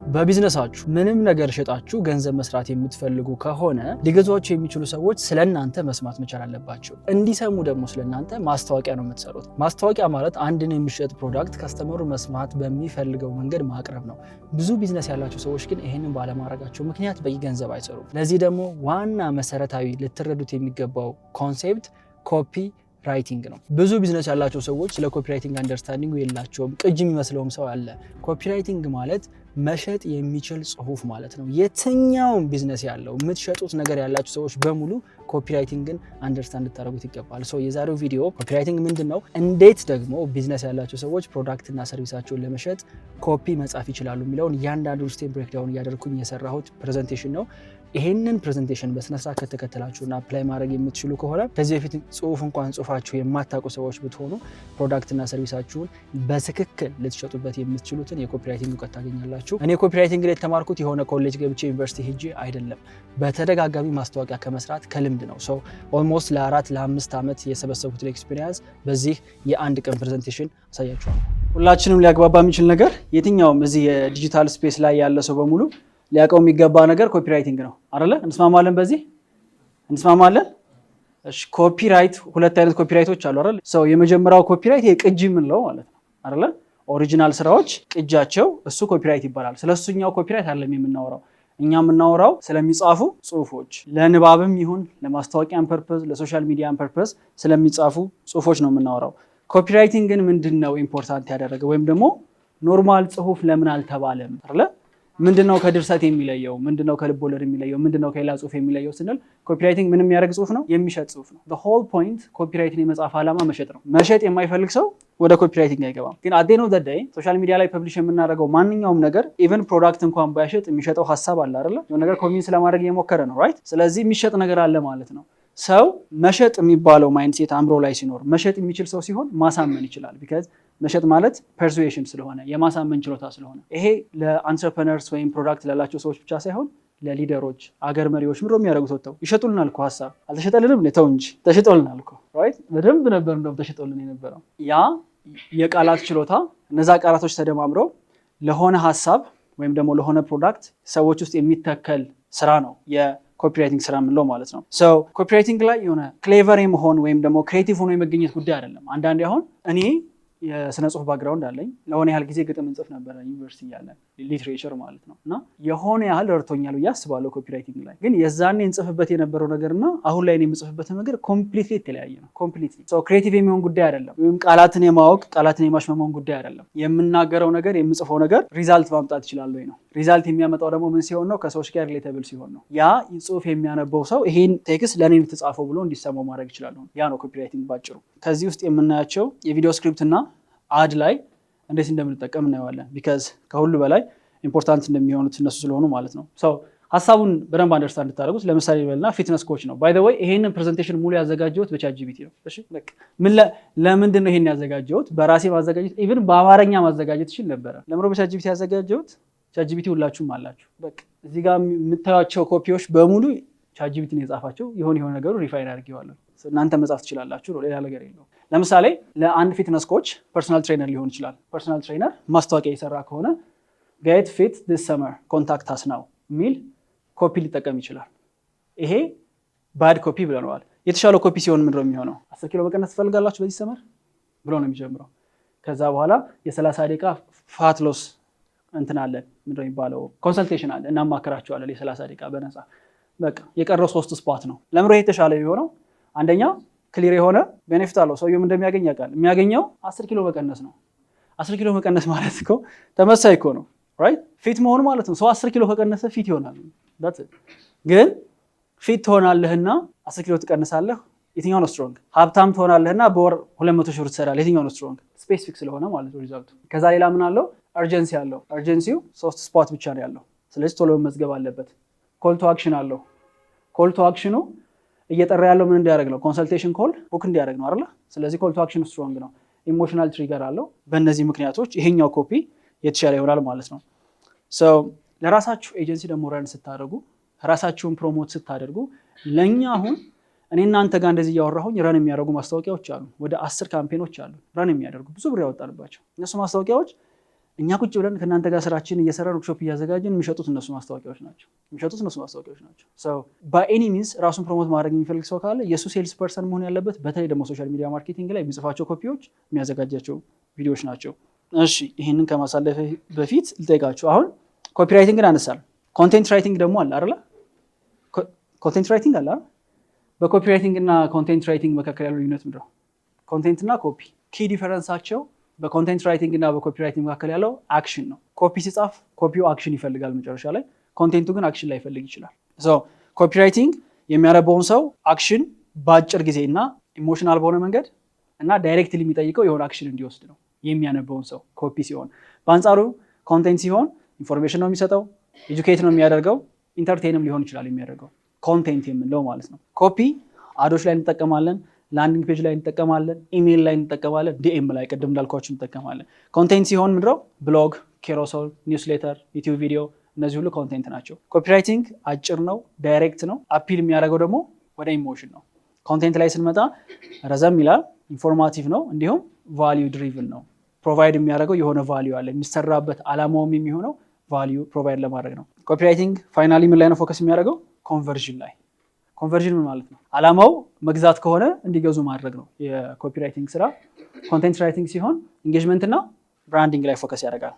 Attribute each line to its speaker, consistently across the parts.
Speaker 1: በቢዝነሳችሁ ምንም ነገር ሸጣችሁ ገንዘብ መስራት የምትፈልጉ ከሆነ ሊገዟችሁ የሚችሉ ሰዎች ስለናንተ መስማት መቻል አለባቸው። እንዲሰሙ ደግሞ ስለናንተ ማስታወቂያ ነው የምትሰሩት። ማስታወቂያ ማለት አንድን የሚሸጥ ፕሮዳክት ከስተመሩ መስማት በሚፈልገው መንገድ ማቅረብ ነው። ብዙ ቢዝነስ ያላቸው ሰዎች ግን ይሄንን ባለማድረጋቸው ምክንያት በቂ ገንዘብ አይሰሩም። ለዚህ ደግሞ ዋና መሰረታዊ ልትረዱት የሚገባው ኮንሴፕት ኮፒ ራይቲንግ ነው። ብዙ ቢዝነስ ያላቸው ሰዎች ስለ ኮፒራይቲንግ አንደርስታንዲንግ የላቸውም። ቅጅ የሚመስለውም ሰው አለ። ኮፒራይቲንግ ማለት መሸጥ የሚችል ጽሁፍ ማለት ነው። የትኛውም ቢዝነስ ያለው የምትሸጡት ነገር ያላችሁ ሰዎች በሙሉ ኮፒራይቲንግን አንደርስታንድ ልታደርጉት ይገባል። የዛሬው ቪዲዮ ኮፒራይቲንግ ምንድነው፣ እንዴት ደግሞ ቢዝነስ ያላቸው ሰዎች ፕሮዳክትና ሰርቪሳቸውን ለመሸጥ ኮፒ መጻፍ ይችላሉ የሚለውን እያንዳንዱ ስቴፕ ብሬክዳውን እያደረኩኝ የሰራሁት ፕሬዘንቴሽን ነው። ይሄንን ፕሬዘንቴሽን በስነስርዓት ከተከተላችሁና አፕላይ ማድረግ የምትችሉ ከሆነ ከዚህ በፊት ጽሁፍ እንኳን ጽሁፋችሁ የማታውቁ ሰዎች ብትሆኑ ፕሮዳክትና ሰርቪሳችሁን በትክክል ልትሸጡበት የምትችሉትን የኮፒራይቲንግ እውቀት ታገኛላችሁ። እኔ ኮፒራይቲንግ ላይ የተማርኩት የሆነ ኮሌጅ ገብቼ ዩኒቨርሲቲ ሄጄ አይደለም፣ በተደጋጋሚ ማስታወቂያ ከመስራት ከልምድ ነው። ኦልሞስት ለ4 ለ5 ዓመት የሰበሰብኩትን ኤክስፒሪየንስ በዚህ የአንድ ቀን ፕሬዘንቴሽን አሳያችኋለሁ። ሁላችንም ሊያግባባ የሚችል ነገር የትኛውም እዚህ የዲጂታል ስፔስ ላይ ያለ ሰው በሙሉ ሊያውቀው የሚገባ ነገር ኮፒራይቲንግ ነው አይደለ? እንስማማለን? በዚህ እንስማማለን? እሺ። ኮፒራይት ሁለት አይነት ኮፒራይቶች አሉ አይደል? የመጀመሪያው ኮፒራይት የቅጂ የምንለው ማለት ነው አይደለ? ኦሪጂናል ስራዎች ቅጃቸው እሱ ኮፒራይት ይባላል። ስለሱኛው ኮፒራይት አይደለም የምናወራው። እኛ የምናወራው ስለሚጻፉ ጽሁፎች፣ ለንባብም ይሁን ለማስታወቂያን ፐርፐዝ፣ ለሶሻል ሚዲያን ፐርፐዝ ስለሚጻፉ ጽሁፎች ነው የምናወራው። ኮፒራይቲንግን ምንድነው ኢምፖርታንት ያደረገ ወይም ደግሞ ኖርማል ጽሁፍ ለምን አልተባለም አይደለ? ምንድነው ከድርሰት የሚለየው? ምንድነው ከልብ ወለድ የሚለየው? ምንድነው ከሌላ ጽሁፍ የሚለየው ስንል ኮፒራይቲንግ ምንም የሚያደርግ ጽሁፍ ነው፣ የሚሸጥ ጽሁፍ ነው። the whole point ኮፒራይቲንግ የመጻፍ ዓላማ መሸጥ ነው። መሸጥ የማይፈልግ ሰው ወደ ኮፒራይቲንግ አይገባም። ግን at the end of the day ሶሻል ሚዲያ ላይ ፐብሊሽ የምናደርገው ማንኛውም ነገር ኢቨን ፕሮዳክት እንኳን ባይሸጥ የሚሸጠው ሐሳብ አለ አይደለ? የሆነ ነገር ኮንቪንስ ለማድረግ እየሞከረ ነው ራይት? ስለዚህ የሚሸጥ ነገር አለ ማለት ነው። ሰው መሸጥ የሚባለው ማይንድሴት አእምሮ ላይ ሲኖር መሸጥ የሚችል ሰው ሲሆን ማሳመን ይችላል። ቢካዝ መሸጥ ማለት ፐርሱዌሽን ስለሆነ የማሳመን ችሎታ ስለሆነ ይሄ ለአንትረፕረነርስ ወይም ፕሮዳክት ላላቸው ሰዎች ብቻ ሳይሆን ለሊደሮች፣ አገር መሪዎች ምንድነው የሚያደርጉት? ወጥተው ይሸጡልናል እኮ ሐሳብ አልተሸጠልንም ተው እንጂ ተሸጦልናል እኮ ራይት? በደንብ ነበር እንደውም ተሸጦልን የነበረው። ያ የቃላት ችሎታ፣ እነዛ ቃላቶች ተደማምረው ለሆነ ሐሳብ ወይም ደግሞ ለሆነ ፕሮዳክት ሰዎች ውስጥ የሚተከል ስራ ነው ኮፒራይቲንግ ስራ የምንለው ማለት ነው። ኮፒራይቲንግ ላይ የሆነ ክሌቨር የመሆን ወይም ደግሞ ክሬቲቭ ሆኖ የመገኘት ጉዳይ አይደለም። አንዳንዴ አሁን እኔ የስነ ጽሁፍ ባክግራውንድ አለኝ። ለሆነ ያህል ጊዜ ግጥም እንጽፍ ነበረ ዩኒቨርሲቲ እያለን ሊትሬቸር ማለት ነው። እና የሆነ ያህል ረድቶኛል ብዬ አስባለሁ ኮፒራይቲንግ ላይ። ግን የዛኔ እንጽፍበት የነበረው ነገርና አሁን ላይ የምጽፍበት ነገር ኮምፕሊትሊ የተለያየ ነው። ኮምፕሊትሊ ክሬቲቭ የሚሆን ጉዳይ አይደለም፣ ወይም ቃላትን የማወቅ ቃላትን የማሽመመውን ጉዳይ አይደለም። የምናገረው ነገር የምጽፈው ነገር ሪዛልት ማምጣት ይችላል ወይ ነው። ሪዛልት የሚያመጣው ደግሞ ምን ሲሆን ነው? ከሰዎች ጋር ሪሌተብል ሲሆን ነው። ያ ጽሁፍ የሚያነበው ሰው ይሄን ቴክስት ለእኔ የተጻፈው ብሎ እንዲሰማው ማድረግ ይችላል። ያ ነው ኮፒራይቲንግ ባጭሩ። ከዚህ ውስጥ የምናያቸው የቪዲዮ ስክሪፕት እና አድ ላይ እንዴት እንደምንጠቀም እናየዋለን። ቢካዝ ከሁሉ በላይ ኢምፖርታንት እንደሚሆኑት እነሱ ስለሆኑ ማለት ነው። ሀሳቡን በደንብ አንደርስታንድ እንድታደርጉት ለምሳሌ ይበልና ፊትነስ ኮች ነው። ባይ ዘ ወይ ይሄንን ፕሬዘንቴሽን ሙሉ ያዘጋጀሁት በቻትጂፒቲ ነው። እሺ በቃ ለምንድን ነው ይሄን ያዘጋጀሁት? በራሴ ማዘጋጀት ኢቭን በአማርኛ ማዘጋጀት ይችል ነበረ። ለምሮ በቻትጂፒቲ ያዘጋጀሁት? ቻትጂፒቲ ሁላችሁም አላችሁ። በቃ እዚህ ጋር የምታዩቸው ኮፒዎች በሙሉ ቻትጂፒቲ ነው የጻፋቸው። የሆነ ነገሩ ሪፋይን አድርጌዋለሁ። እናንተ መጻፍ ትችላላችሁ ነው፣ ሌላ ነገር የለውም። ለምሳሌ ለአንድ ፊትነስ ኮች ፐርሰናል ትሬነር ሊሆን ይችላል። ፐርሰናል ትሬነር ማስታወቂያ የሰራ ከሆነ ጌት ፊት ዲስ ሰመር ኮንታክት አስ ናው የሚል ኮፒ ሊጠቀም ይችላል። ይሄ ባድ ኮፒ ብለነዋል። የተሻለው ኮፒ ሲሆን ምንድነው የሚሆነው? 10 ኪሎ መቀነስ ትፈልጋላችሁ በዚህ ሰመር ብሎ ነው የሚጀምረው። ከዛ በኋላ የ30 ደቂቃ ፋት ሎስ እንትን አለ፣ ምንድነው የሚባለው ኮንሰልቴሽን አለ፣ እናማክራቸዋለን የ30 ደቂቃ በነፃ። በቃ የቀረው 3 ስፖት ነው። ለምሮ ይሄ የተሻለ የሆነው አንደኛ ክሊር የሆነ ቤኔፊት አለው። ሰውየውም እንደሚያገኝ ያውቃል። የሚያገኘው 10 ኪሎ መቀነስ ነው። 10 ኪሎ መቀነስ ማለት እኮ ተመሳይ እኮ ነው ራይት? ፊት መሆን ማለት ነው። ሰው 10 ኪሎ ከቀነሰ ፊት ይሆናል። ግን ፊት ትሆናለህና 10 ኪሎ ትቀንሳለህ፣ የትኛው ነው ስትሮንግ? ሀብታም ትሆናለህና በወር 200 ሺህ ብር ትሰራለህ፣ የትኛው ነው ስትሮንግ? ስፔሲፊክ ስለሆነ ማለት ነው ሪዛልቱ። ከዛ ሌላ ምን አለው? አርጀንሲ አለው። አርጀንሲው 3 ስፖት ብቻ ነው ያለው። ስለዚህ ቶሎ መመዝገብ አለበት። ኮል ቱ አክሽን አለው። ኮል ቱ አክሽኑ እየጠራ ያለው ምን እንዲያደርግ ነው? ኮንሰልቴሽን ኮል ቡክ እንዲያደርግ ነው አይደል? ስለዚህ ኮል ቱ አክሽን ስትሮንግ ነው። ኢሞሽናል ትሪገር አለው። በእነዚህ ምክንያቶች ይሄኛው ኮፒ የተሻለ ይሆናል ማለት ነው። ለራሳችሁ ኤጀንሲ ደግሞ ረን ስታደርጉ፣ ራሳችሁን ፕሮሞት ስታደርጉ፣ ለኛ አሁን እኔ እናንተ ጋር እንደዚህ እያወራሁኝ ረን የሚያደርጉ ማስታወቂያዎች አሉ። ወደ 10 ካምፔኖች አሉ ረን የሚያደርጉ ብዙ ብር ያወጣንባቸው። እነሱ ማስታወቂያዎች እኛ ቁጭ ብለን ከእናንተ ጋር ስራችን እየሰራን ወርክሾፕ እያዘጋጀን የሚሸጡት እነሱ ማስታወቂያዎች ናቸው። በኤኒ ሚንስ ራሱን ፕሮሞት ማድረግ የሚፈልግ ሰው ካለ የእሱ ሴልስ ፐርሰን መሆን ያለበት በተለይ ደግሞ ሶሻል ሚዲያ ማርኬቲንግ ላይ የሚጽፋቸው ኮፒዎች የሚያዘጋጃቸው ቪዲዮዎች ናቸው። እሺ ይህንን ከማሳለፍ በፊት ልጠይቃችሁ። አሁን ኮፒራይቲንግን አነሳል። ኮንቴንት ራይቲንግ ደግሞ አለ አይደል? ኮንቴንት ራይቲንግ አለ አይደል? በኮፒራይቲንግ እና ኮንቴንት ራይቲንግ መካከል ያለው ልዩነት ምንድን ነው? ኮንቴንት እና ኮፒ ኪ ዲፈረንሳቸው በኮንቴንት ራይቲንግ እና በኮፒ ራይቲንግ መካከል ያለው አክሽን ነው። ኮፒ ሲጻፍ ኮፒው አክሽን ይፈልጋል መጨረሻ ላይ፣ ኮንቴንቱ ግን አክሽን ላይፈልግ ይችላል። ኮፒ ራይቲንግ የሚያነበውን ሰው አክሽን በአጭር ጊዜ እና ኢሞሽናል በሆነ መንገድ እና ዳይሬክትሊ የሚጠይቀው የሆነ አክሽን እንዲወስድ ነው የሚያነበውን ሰው ኮፒ ሲሆን። በአንጻሩ ኮንቴንት ሲሆን ኢንፎርሜሽን ነው የሚሰጠው፣ ኤጁኬት ነው የሚያደርገው፣ ኢንተርቴንም ሊሆን ይችላል የሚያደርገው ኮንቴንት የምንለው ማለት ነው። ኮፒ አዶች ላይ እንጠቀማለን፣ ላንዲንግ ፔጅ ላይ እንጠቀማለን፣ ኢሜይል ላይ እንጠቀማለን፣ ዲኤም ላይ ቅድም እንዳልኳችሁ እንጠቀማለን። ኮንቴንት ሲሆን ምንድነው? ብሎግ፣ ኬሮሶል፣ ኒውስሌተር፣ ዩቲዩብ ቪዲዮ፣ እነዚህ ሁሉ ኮንቴንት ናቸው። ኮፒራይቲንግ አጭር ነው፣ ዳይሬክት ነው። አፒል የሚያደርገው ደግሞ ወደ ኢሞሽን ነው። ኮንቴንት ላይ ስንመጣ ረዘም ይላል፣ ኢንፎርማቲቭ ነው፣ እንዲሁም ቫሊዩ ድሪቭን ነው። ፕሮቫይድ የሚያደርገው የሆነ ቫሊዩ አለ፣ የሚሰራበት አላማውም የሚሆነው ቫሊዩ ፕሮቫይድ ለማድረግ ነው። ኮፒራይቲንግ ፋይናሊ ምን ላይ ነው ፎከስ የሚያደርገው? ኮንቨርዥን ላይ። ኮንቨርዥን ምን ማለት ነው? አላማው መግዛት ከሆነ እንዲገዙ ማድረግ ነው የኮፒራይቲንግ ስራ። ኮንቴንት ራይቲንግ ሲሆን ኢንጌጅመንት እና ብራንዲንግ ላይ ፎከስ ያደርጋል።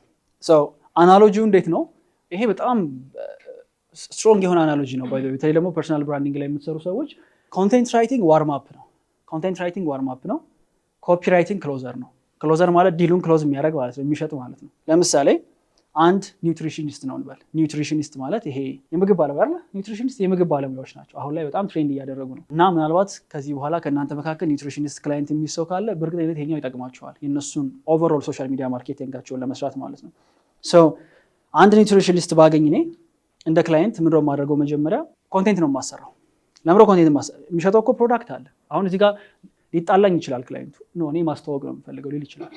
Speaker 1: አናሎጂው እንዴት ነው? ይሄ በጣም ስትሮንግ የሆነ አናሎጂ ነው። በተለይ ደግሞ ፐርሰናል ብራንዲንግ ላይ የምትሰሩ ሰዎች ኮንቴንት ራይቲንግ ዋርም አፕ ነው። ኮፒራይቲንግ ክሎዘር ነው። ክሎዘር ማለት ዲሉን ክሎዝ የሚያደርግ ማለት ነው፣ የሚሸጥ ማለት ነው። ለምሳሌ አንድ ኒውትሪሽኒስት ነው እንበል። ኒውትሪሽኒስት ማለት ይሄ የምግብ ባለሙያ አይደል? ኒውትሪሽኒስት የምግብ ባለሙያዎች ናቸው። አሁን ላይ በጣም ትሬንድ እያደረጉ ነው። እና ምናልባት ከዚህ በኋላ ከእናንተ መካከል ኒውትሪሽኒስት ክላይንት የሚይዝ ሰው ካለ በእርግጠኝነት ይሄኛው ይጠቅማቸዋል፣ የእነሱን ኦቨርኦል ሶሻል ሚዲያ ማርኬቲንጋቸውን ለመስራት ማለት ነው። አንድ ኒውትሪሽኒስት ባገኝ እኔ እንደ ክላይንት ምንድነው የማደርገው? መጀመሪያ ኮንቴንት ነው የማሰራው። ለምሮ ኮንቴንት የሚሸጠው እኮ ፕሮዳክት አለ። አሁን እዚህ ጋር ሊጣላኝ ይችላል ክላይንቱ። እኔ ማስተዋወቅ ነው የምፈልገው ሊል ይችላል።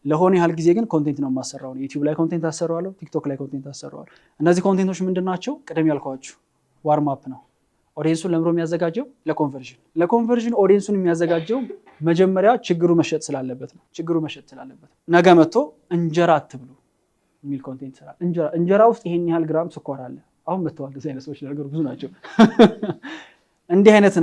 Speaker 1: ለሆነ ያህል ጊዜ ግን ኮንቴንት ነው የማሰራው። ዩቲዩብ ላይ ኮንቴንት አሰራዋለሁ፣ ቲክቶክ ላይ ኮንቴንት አሰራዋለሁ። እነዚህ ኮንቴንቶች ምንድን ናቸው? ቅድም ያልኳችሁ ዋርም አፕ ነው። ኦዲየንሱን ለምሮ የሚያዘጋጀው ለኮንቨርዥን ኦዲየንሱን የሚያዘጋጀው መጀመሪያ ችግሩ መሸጥ ስላለበት ነው። ነገ መጥቶ እንጀራ አትብሉ የሚል ኮንቴንት ይሰራል። እንጀራ ውስጥ ይሄን ያህል ግራም ስኳር አለ። አሁን መጥተዋል እንደዚህ አይነት ሰዎች፣ ነገሩ ብዙ ናቸው። እንዲህ አይነት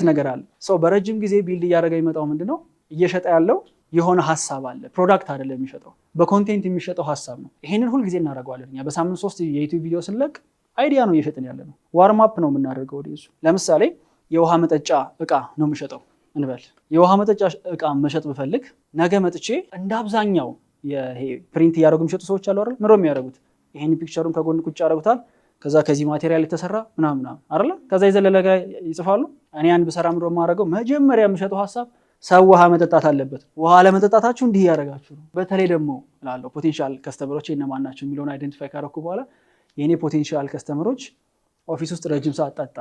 Speaker 1: ነገር አለ። ሰው በረጅም ጊዜ ቢልድ እያደረገ የሚመጣው ምንድነው? እየሸጠ ያለው የሆነ ሀሳብ አለ። ፕሮዳክት አይደለም የሚሸጠው፣ በኮንቴንት የሚሸጠው ሀሳብ ነው። ይሄንን ሁልጊዜ እናደርገዋለን እኛ። በሳምንት 3 የዩቲዩብ ቪዲዮ ስንለቅ አይዲያ ነው እየሸጥን ያለ ነው። ዋርም አፕ ነው የምናደርገው ወደ እሱ። ለምሳሌ የውሃ መጠጫ እቃ ነው የምሸጠው እንበል። የውሃ መጠጫ እቃ መሸጥ ብፈልግ ነገ መጥቼ እንደ አብዛኛው ይሄ ፕሪንት እያደረጉ የሚሸጡ ሰዎች አሉ አይደል? ምንድነው የሚያደርጉት? ይሄን ፒክቸሩን ከጎን ቁጭ ያደርጉታል። ከዛ ከዚህ ማቴሪያል የተሰራ ምናምን አይደል? ከዛ የዘለለ ይጽፋሉ። እኔ አንድ በሰራ ምንድነው የማደርገው? መጀመሪያ የምሸጠው ሀሳብ ሰው ውሃ መጠጣት አለበት። ውሃ ለመጠጣታችሁ እንዲህ ያደርጋችሁ ነው። በተለይ ደግሞ ላለው ፖቴንሻል ከስተመሮች እነማን ናቸው የሚለውን አይደንቲፋይ ካደረኩ በኋላ የኔ ፖቴንሻል ከስተመሮች ኦፊስ ውስጥ ረጅም ሰዓት ጠጣ፣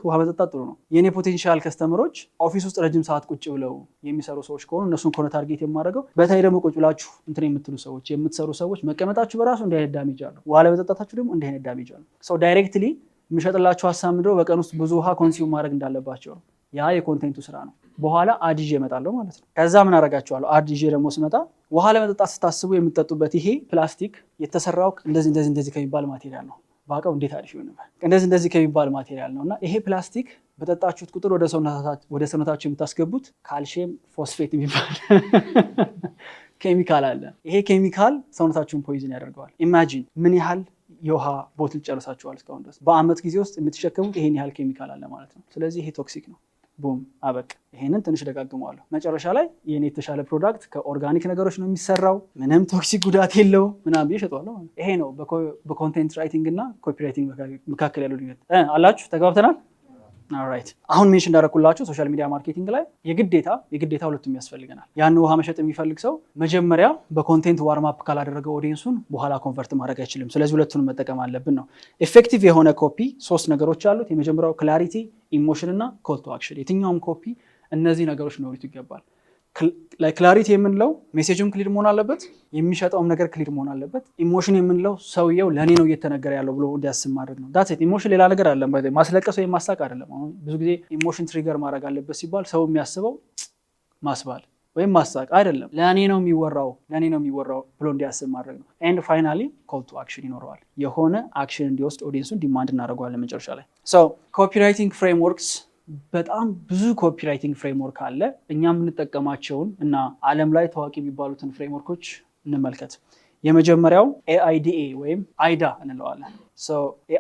Speaker 1: ውሃ መጠጣት ጥሩ ነው። የኔ ፖቴንሻል ከስተመሮች ኦፊስ ውስጥ ረጅም ሰዓት ቁጭ ብለው የሚሰሩ ሰዎች ከሆኑ እነሱን ከሆነ ታርጌት የማደርገው። በተለይ ደግሞ ቁጭ ብላችሁ እንትን የምትሉ ሰዎች፣ የምትሰሩ ሰዎች መቀመጣችሁ በራሱ እንዲህ አይነት ዳሜጅ አለው። ውሃ ለመጠጣታችሁ ደግሞ እንዲህ አይነት ዳሜጅ አለው። ሰው ዳይሬክትሊ የሚሸጥላችሁ ሀሳብ ምንድነው? በቀን ውስጥ ብዙ ውሃ ኮንሱም ማድረግ እንዳለባቸው ነው። ያ የኮንቴንቱ ስራ ነው። በኋላ አድ ይዤ እመጣለሁ ማለት ነው። ከዛ ምን አደርጋቸዋለሁ? አድ ይዤ ደግሞ ስመጣ ውሃ ለመጠጣት ስታስቡ የምትጠጡበት ይሄ ፕላስቲክ የተሰራው እንደዚህ ከሚባል ማቴሪያል ነው። ባቀው እንዴት አሪፍ ይሆናል። እንደዚህ ከሚባል ማቴሪያል ነው እና ይሄ ፕላስቲክ በጠጣችሁት ቁጥር ወደ ሰውነታችሁ የምታስገቡት ካልሲየም ፎስፌት የሚባል ኬሚካል አለ። ይሄ ኬሚካል ሰውነታችሁን ፖይዝን ያደርገዋል። ኢማጂን ምን ያህል የውሃ ቦትል ጨርሳችኋል እስካሁን ድረስ። በአመት ጊዜ ውስጥ የምትሸከሙት ይሄን ያህል ኬሚካል አለ ማለት ነው። ስለዚህ ይሄ ቶክሲክ ነው። ቡም አበቅ። ይሄንን ትንሽ ደጋግመዋለሁ። መጨረሻ ላይ የኔ የተሻለ ፕሮዳክት ከኦርጋኒክ ነገሮች ነው የሚሰራው፣ ምንም ቶክሲክ ጉዳት የለው ምናምን ብዬ እሸጠዋለሁ። ይሄ ነው በኮንቴንት ራይቲንግ እና ኮፒራይቲንግ መካከል ያለው ልዩነት። አላችሁ? ተግባብተናል? ኦልራይት። አሁን ሜንሽን እንዳደረኩላችሁ ሶሻል ሚዲያ ማርኬቲንግ ላይ የግዴታ ሁለቱም ያስፈልገናል። ያን ውሃ መሸጥ የሚፈልግ ሰው መጀመሪያ በኮንቴንት ዋርም አፕ ካላደረገው ኦዲየንሱን በኋላ ኮንቨርት ማድረግ አይችልም። ስለዚህ ሁለቱንም መጠቀም አለብን ነው። ኤፌክቲቭ የሆነ ኮፒ 3 ነገሮች አሉት። የመጀመሪያው ክላሪቲ፣ ኢሞሽን እና ኮል ቱ አክሽን። የትኛውም ኮፒ እነዚህ ነገሮች ሊኖሩት ይገባል። ክላሪቲ የምንለው ሜሴጁም ክሊር መሆን አለበት፣ የሚሸጠውም ነገር ክሊር መሆን አለበት። ኢሞሽን የምንለው ሰውየው ለእኔ ነው እየተነገረ ያለው ብሎ እንዲያስብ ማድረግ ነው። ዳትስ ኢት። ኢሞሽን ሌላ ነገር አለ፣ ማስለቀስ ወይም ማሳቅ አይደለም። አሁን ብዙ ጊዜ ኢሞሽን ትሪገር ማድረግ አለበት ሲባል ሰው የሚያስበው ማስባል፣ ወይም ማሳቅ አይደለም፣ ለእኔ ነው የሚወራው ብሎ እንዲያስብ ማድረግ ነው። ኤንድ ፋይናሊ ኮል ቱ አክሽን ይኖረዋል። የሆነ አክሽን እንዲወስድ ኦዲየንሱን ዲማንድ እናደርገዋለን መጨረሻ ላይ። ኮፒራይቲንግ ፍሬምወርክስ በጣም ብዙ ኮፒራይቲንግ ፍሬምወርክ አለ። እኛ የምንጠቀማቸውን እና ዓለም ላይ ታዋቂ የሚባሉትን ፍሬምወርኮች እንመልከት። የመጀመሪያው AIDA ወይም አይዳ እንለዋለን።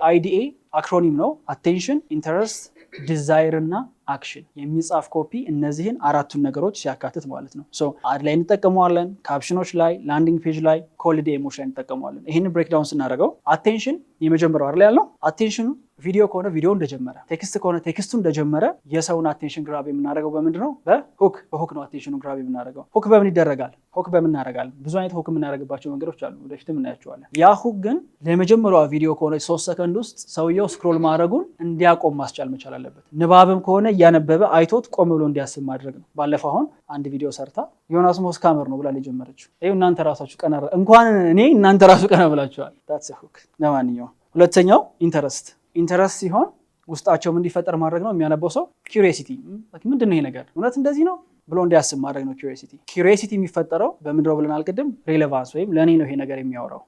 Speaker 1: AIDA አክሮኒም ነው። አቴንሽን፣ ኢንተረስት፣ ዲዛይር እና አክሽን የሚጻፍ ኮፒ እነዚህን አራቱን ነገሮች ሲያካትት ማለት ነው። አድ ላይ እንጠቀመዋለን፣ ካፕሽኖች ላይ፣ ላንዲንግ ፔጅ ላይ፣ ኮል ቱ ኤሞሽን ላይ እንጠቀመዋለን። ይህንን ብሬክዳውን ስናደርገው አቴንሽን የመጀመሪያው አይደል ያልነው። አቴንሽኑ ቪዲዮ ከሆነ ቪዲዮ እንደጀመረ፣ ቴክስት ከሆነ ቴክስቱ እንደጀመረ የሰውን አቴንሽን ግራብ የምናደርገው በምንድን ነው? በሁክ ነው። አቴንሽኑን ግራብ የምናደርገው ሁክ በምን ይደረጋል? ሁክ በምን እናደርጋለን? ብዙ አይነት ሁክ የምናደርግባቸው መንገዶች አሉ፣ ወደፊትም እናያቸዋለን። ያ ሁክ ግን ለመጀመሪያዋ ቪዲዮ ከሆነ 3 ሰከንድ ውስጥ ሰውየው ስክሮል ማድረጉን እንዲያቆም ማስቻል መቻል አለበት። ንባብም ከሆነ እያነበበ አይቶት ቆም ብሎ እንዲያስብ ማድረግ ነው። ባለፈው አሁን አንድ ቪዲዮ ሰርታ ዮናስ ሞስ ካመር ነው ብላ የጀመረችው። እናንተ ራሳችሁ ቀና እንኳን እኔ እናንተ ራሱ ቀና ብላችኋል። ታትስ ሁክ። ለማንኛውም ሁለተኛው ኢንተረስት ሲሆን ውስጣቸውም እንዲፈጠር ማድረግ ነው። የሚያነበው ሰው ኪዩሪዮሲቲ፣ ምንድን ነው ይሄ ነገር እውነት እንደዚህ ነው ብሎ እንዲያስብ ማድረግ ነው። ኪዩሪዮሲቲ የሚፈጠረው በምንድን ነው ብለናል ቅድም? ሬሌቫንስ ወይም ለእኔ ነው ይሄ ነገር የሚያወራው።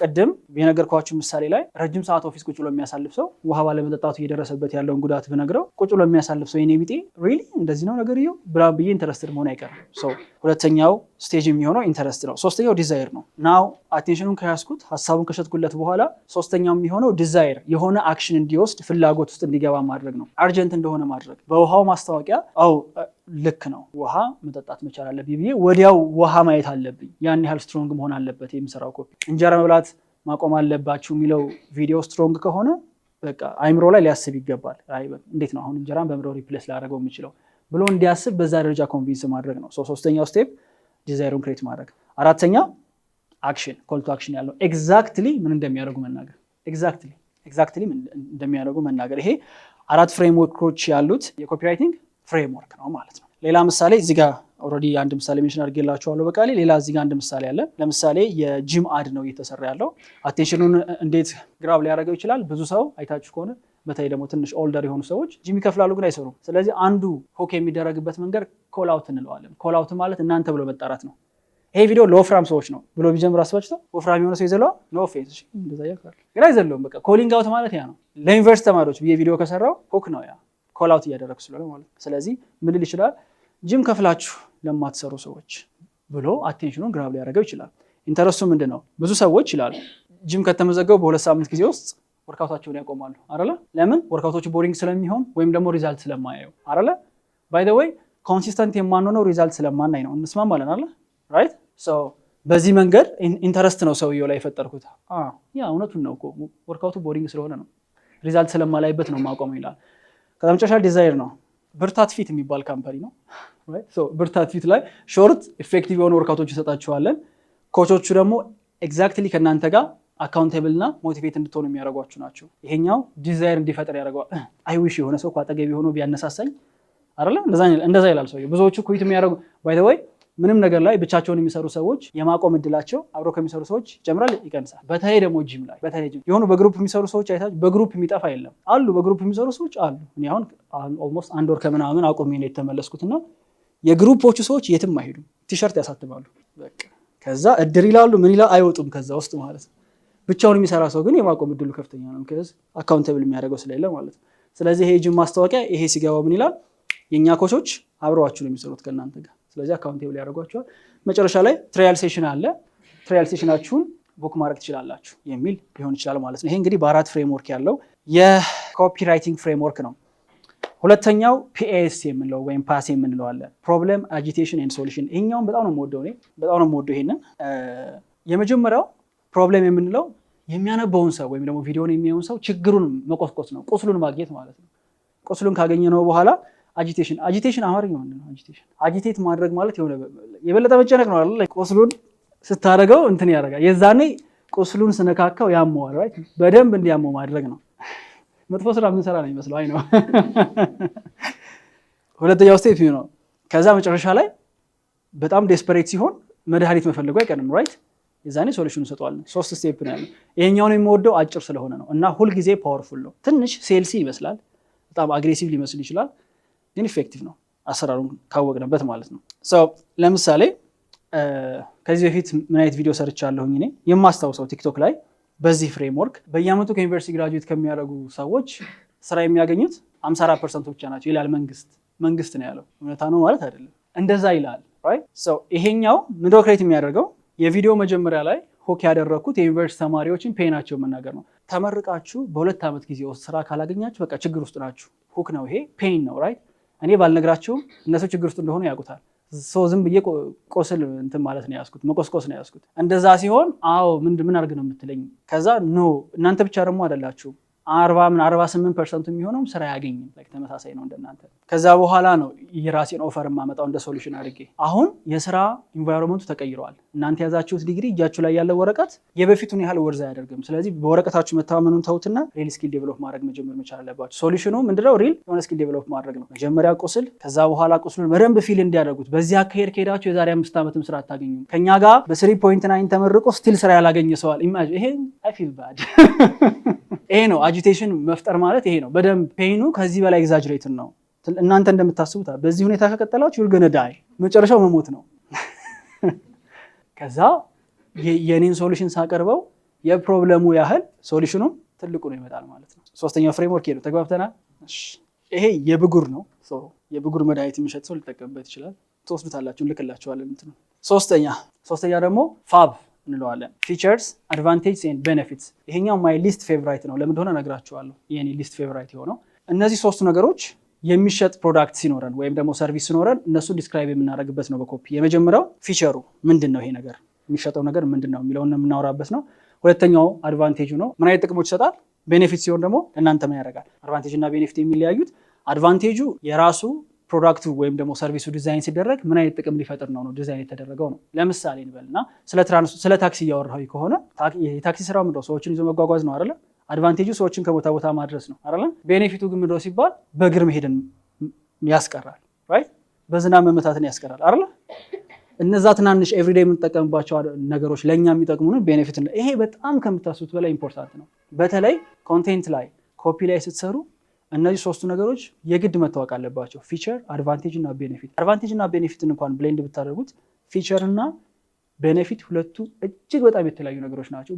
Speaker 1: ቅድም የነገርኳችሁ ምሳሌ ላይ ረጅም ሰዓት ኦፊስ ቁጭ ብሎ የሚያሳልፍ ሰው ውሃ ባለመጠጣቱ እየደረሰበት ያለውን ጉዳት ብነግረው ቁጭ ብሎ የሚያሳልፍ ሰው የኔ ቢጤ ሪሊ እንደዚህ ነው ነገርየው ብላ ብዬ ኢንተረስትድ መሆን አይቀርም። ሁለተኛው ስቴጅ የሚሆነው ኢንተረስት ነው። ሶስተኛው ዲዛይር ነው። ናው አቴንሽኑን ከያዝኩት ሀሳቡን ከሸጥኩለት በኋላ ሶስተኛው የሚሆነው ዲዛይር፣ የሆነ አክሽን እንዲወስድ ፍላጎት ውስጥ እንዲገባ ማድረግ ነው። አርጀንት እንደሆነ ማድረግ። በውሃው ማስታወቂያ ልክ ነው ውሃ መጠጣት መቻል አለብኝ ብዬ ወዲያው ውሃ ማየት አለብኝ። ያን ያህል ስትሮንግ መሆን አለበት የምሰራው ኮፒ። እንጀራ መብላት ማቆም አለባችሁ የሚለው ቪዲዮ ስትሮንግ ከሆነ በቃ አይምሮ ላይ ሊያስብ ይገባል። እንዴት ነው አሁን እንጀራን በምድር ሪፕሌስ ላደረገው የምችለው ብሎ እንዲያስብ በዛ ደረጃ ኮንቪንስ ማድረግ ነው። ሶስተኛው ስቴፕ ዲዛይሩን ክሬት ማድረግ። አራተኛ አክሽን፣ ኮል ቱ አክሽን ያለው ኤግዛክትሊ ምን እንደሚያደርጉ መናገር። ኤግዛክትሊ ምን እንደሚያደርጉ መናገር። ይሄ 4 ፍሬምወርኮች ያሉት የኮፒራይቲንግ ፍሬምወርክ ነው ማለት ነው። ሌላ ምሳሌ እዚህ ጋር ኦልሬዲ አንድ ምሳሌ ሜንሽን አድርጌላችኋለሁ በቃሌ። ሌላ እዚህ ጋር አንድ ምሳሌ አለ። ለምሳሌ የጂም አድ ነው እየተሰራ ያለው። አቴንሽኑን እንዴት ግራብ ሊያደርገው ይችላል? ብዙ ሰው አይታችሁ ከሆነ በተለይ ደግሞ ትንሽ ኦልደር የሆኑ ሰዎች ጂም ይከፍላሉ ግን አይሰሩም። ስለዚህ አንዱ ሆክ የሚደረግበት መንገድ ኮል አውት እንለዋለን። ኮል አውት ማለት እናንተ ብሎ መጣራት ነው። ይሄ ቪዲዮ ለወፍራም ሰዎች ነው ብሎ ቢጀምር አስባችሁታ? ወፍራም የሆነ ሰው ይዘለዋል? ኖ ኦፌንስ፣ እንደዛ ያካል ግን አይዘለውም። በቃ ኮሊንግ አውት ማለት ያ ነው። ለዩኒቨርሲቲ ተማሪዎች ብዬ ቪዲዮ ከሰራው ሆክ ነው ያ ኮል አውት እያደረግኩ ስለሆነ ማለት ነው። ስለዚህ ምን ልል ይችላል? ጂም ከፍላችሁ ለማትሰሩ ሰዎች ብሎ አቴንሽኑን ግራብ ሊያደርገው ይችላል። ኢንተረስቱ ምንድን ነው? ብዙ ሰዎች ይላሉ ጂም ከተመዘገቡ በ2 ሳምንት ጊዜ ውስጥ ወርካውታቸውን ያቆማሉ አይደለ? ለምን? ወርካውቶቹ ቦሪንግ ስለሚሆን ወይም ደግሞ ሪዛልት ስለማያዩ አይደለ? ባይ ዘ ዌይ ኮንሲስተንት የማንሆነው ሪዛልት ስለማናይ ነው። እንስማማለን አይደለ? ራይት። በዚህ መንገድ ኢንተረስት ነው ሰውየው ላይ የፈጠርኩት። ያ እውነቱን ነው እኮ ወርካውቱ ቦሪንግ ስለሆነ ነው፣ ሪዛልት ስለማላይበት ነው ማቆመው ይላል። ከዛ መጨረሻ ዲዛይር ነው። ብርታት ፊት የሚባል ካምፓኒ ነው። ብርታት ፊት ላይ ሾርት ኢፌክቲቭ የሆኑ ወርካውቶች ይሰጣችኋለን። ኮቾቹ ደግሞ ኤግዛክትሊ ከእናንተ ጋር አካውንቴብል እና ሞቲቬት እንድትሆኑ የሚያደርጓችሁ ናቸው። ይሄኛው ዲዛይር እንዲፈጠር ያደርገዋል። አይዊሽ የሆነ ሰው አጠገቤ ሆኖ ቢያነሳሳኝ አይደለ? እንደዛ ይላል ሰውዬው። ብዙዎቹ ኩዊት የሚያደርጉ ባይ ዘ ወይ ምንም ነገር ላይ ብቻቸውን የሚሰሩ ሰዎች የማቆም እድላቸው አብረው ከሚሰሩ ሰዎች ይጨምራል ይቀንሳል። በተለይ ደግሞ ጂም ላይ የሆኑ በግሩፕ የሚሰሩ ሰዎች አይታችሁ፣ በግሩፕ የሚጠፋ የለም አሉ። በግሩፕ የሚሰሩ ሰዎች አሉ። እኔ አሁን ኦልሞስት 1 ወር ከምናምን አቁሜ ነው የተመለስኩትና የግሩፖቹ ሰዎች የትም አይሄዱም። ቲሸርት ያሳትማሉ በቃ። ከዛ እድር ይላሉ ምን ይላል አይወጡም ከዛ ውስጥ ማለት ነው። ብቻውን የሚሰራ ሰው ግን የማቆም እድሉ ከፍተኛ ነው። ምክንያቱም አካውንተብል የሚያደርገው ስለሌለ ማለት ነው። ስለዚህ ይሄ ጂም ማስታወቂያ ይሄ ሲገባው ምን ይላል? የኛ ኮቾች አብረዋችሁ ነው የሚሰሩት ከእናንተ ጋር፣ ስለዚህ አካውንቴብል ያደርጓቸዋል። መጨረሻ ላይ ትራያል ሴሽን አለ። ትራያል ሴሽናችሁን ቡክ ማድረግ ትችላላችሁ የሚል ሊሆን ይችላል ማለት ነው። ይሄ እንግዲህ በ4 ፍሬምወርክ ያለው የኮፒራይቲንግ ፍሬምወርክ ነው። ሁለተኛው ፒኤስ የምንለው ወይም ፓስ የምንለው አለ። ፕሮብለም አጂቴሽን ኤንድ ሶሉሽን። ይሄኛውን በጣም ነው የምወደው እኔ በጣም ነው የምወደው ይሄንን። የመጀመሪያው ፕሮብለም የምንለው የሚያነበውን ሰው ወይም ደግሞ ቪዲዮውን የሚያየውን ሰው ችግሩን መቆስቆስ ነው፣ ቁስሉን ማግኘት ማለት ነው። ቁስሉን ካገኘ ነው በኋላ አጂቴሽን አማርኛ ምንድን ነው? አጂቴት ማድረግ ማለት የሆነ የበለጠ መጨነቅ ነው አይደል? ቁስሉን ስታደርገው እንትን ያደርጋል። የዛኔ ቁስሉን ስነካካው ያመዋል። ራይት በደንብ እንዲያመው ማድረግ ነው። መጥፎ ስራ የምንሰራ ነው የሚመስለው። አይ ነው። ሁለተኛው ስቴፕ ነው። ከዛ መጨረሻ ላይ በጣም ዴስፐሬት ሲሆን መድኃኒት መፈለጉ አይቀርም። ራይት የዛኔ ሶሉሽን እንሰጠዋለን። 3 ስቴፕ ነው ያለው። ይሄኛውን የሚወደው አጭር ስለሆነ ነው እና ሁልጊዜ ፓወርፉል ነው። ትንሽ ሴልሲ ይመስላል፣ በጣም አግሬሲቭ ሊመስል ይችላል፣ ግን ኢፌክቲቭ ነው። አሰራሩን ካወቅንበት ማለት ነው። ለምሳሌ ከዚህ በፊት ምን አይነት ቪዲዮ ሰርቻለሁኝ እኔ የማስታውሰው ቲክቶክ ላይ በዚህ ፍሬምወርክ በየአመቱ ከዩኒቨርሲቲ ግራጁዌት ከሚያደርጉ ሰዎች ስራ የሚያገኙት 54% ብቻ ናቸው ይላል መንግስት ነው ያለው። እውነታ ነው ማለት አይደለም፣ እንደዛ ይላል። ይሄኛው ምንድነው ክሬት የሚያደርገው የቪዲዮ መጀመሪያ ላይ ሆክ ያደረኩት የዩኒቨርሲቲ ተማሪዎችን ፔናቸው መናገር ነው። ተመርቃችሁ በ2 ዓመት ጊዜ ውስጥ ስራ ካላገኛችሁ በቃ ችግር ውስጥ ናችሁ። ሆክ ነው ይሄ፣ ፔን ነው ራይት። እኔ ባልነግራችሁም እነሱ ችግር ውስጥ እንደሆኑ ያውቁታል። ዝም ብዬ ቆስል እንትን ማለት ነው ያስኩት፣ መቆስቆስ ነው ያስኩት። እንደዛ ሲሆን አዎ ምን አድርግ ነው የምትለኝ? ከዛ ኖ እናንተ ብቻ ደግሞ አይደላችሁ 48% የሚሆነው ስራ ያገኝም ተመሳሳይ ነው እንደናንተ። ከዛ በኋላ ነው የራሴን ኦፈር ማመጣው እንደ ሶሉሽን አድርጌ። አሁን የስራ ኢንቫይሮንመንቱ ተቀይሯል። እናንተ ያዛችሁት ዲግሪ እጃችሁ ላይ ያለው ወረቀት የበፊቱን ያህል ወርዝ አያደርግም። ስለዚህ በወረቀታችሁ መተማመኑን ተውትና ሪል ስኪል ዴቨሎፕ ማድረግ መጀመር መቻል አለባችሁ። ሶሉሽኑ ምንድነው? ሪል የሆነ ስኪል ዴቨሎፕ ማድረግ ነው። መጀመሪያ ቁስል፣ ከዛ በኋላ ቁስሉን በደንብ ፊል እንዲያደርጉት። በዚህ አካሄድ ከሄዳችሁ የዛሬ 5 ዓመትም ስራ አታገኙም። ከኛ ጋር በ3.9 ተመርቆ ስቲል ስራ ያላገኘ ሰዋል። ኢማጂን ይሄ አይ ፊል ባድ ይሄ ነው አጂቴሽን መፍጠር ማለት ይሄ ነው። በደንብ ፔኑ ከዚህ በላይ ኤግዛጅሬትን ነው። እናንተ እንደምታስቡት በዚህ ሁኔታ ከቀጠላችሁ you're gonna die መጨረሻው መሞት ነው። ከዛ የኔን ሶሉሽን ሳቀርበው የፕሮብለሙ ያህል ሶሉሽኑም ትልቁ ነው ይመጣል ማለት ነው። ሶስተኛው ፍሬምወርክ ነው። ተግባብተናል? ይሄ የብጉር ነው። የብጉር መድኃኒት የሚሸጥ ሰው ሊጠቀምበት ይችላል። ትወስዱታላችሁ፣ እንልክላችኋለን እንትኑ። ሶስተኛ ደግሞ ፋብ እንለዋለን። ፊቸርስ አድቫንቴጅስ ኤንድ ቤኔፊትስ። ይሄኛው ማይ ሊስት ፌቨራይት ነው። ለምን እንደሆነ እነግራችኋለሁ። የኔ ሊስት ፌቨራይት የሆነው እነዚህ 3 ነገሮች የሚሸጥ ፕሮዳክት ሲኖረን ወይም ደግሞ ሰርቪስ ሲኖረን እነሱን ዲስክራይብ የምናደርግበት ነው በኮፒ። የመጀመሪያው ፊቸሩ ምንድን ነው፣ ይሄ ነገር የሚሸጠው ነገር ምንድን ነው የሚለውን የምናወራበት ነው። ሁለተኛው አድቫንቴጁ ነው፣ ምን አይነት ጥቅሞች ይሰጣል። ቤኔፊት ሲሆን ደግሞ እናንተ ምን ያደርጋል። አድቫንቴጅ እና ቤኔፊት የሚለያዩት አድቫንቴጁ የራሱ ፕሮዳክቱ ወይም ደግሞ ሰርቪሱ ዲዛይን ሲደረግ ምን አይነት ጥቅም ሊፈጥር ነው ዲዛይን የተደረገው ነው። ለምሳሌ እንበልና ስለ ታክሲ እያወራሁ ከሆነ የታክሲ ስራው ምንድነው? ሰዎችን ይዞ መጓጓዝ ነው አይደለ? አድቫንቴጁ ሰዎችን ከቦታ ቦታ ማድረስ ነው አይደለ? ቤኔፊቱ ግን ምንድነው ሲባል በእግር መሄድን ያስቀራል፣ ራይት? በዝናብ መመታትን ያስቀራል አይደለ? እነዛ ትናንሽ ኤቭሪዴይ የምንጠቀምባቸው ነገሮች ለኛ የሚጠቅሙን ቤኔፊት ነው። ይሄ በጣም ከምታስቡት በላይ ኢምፖርታንት ነው። በተለይ ኮንቴንት ላይ ኮፒ ላይ ስትሰሩ እነዚህ 3ቱ ነገሮች የግድ መታወቅ አለባቸው። ፊቸር፣ አድቫንቴጅ እና ቤኔፊት። አድቫንቴጅ እና ቤኔፊትን እንኳን ብሌንድ ብታደርጉት ፊቸር እና ቤኔፊት ሁለቱ እጅግ በጣም የተለያዩ ነገሮች ናቸው።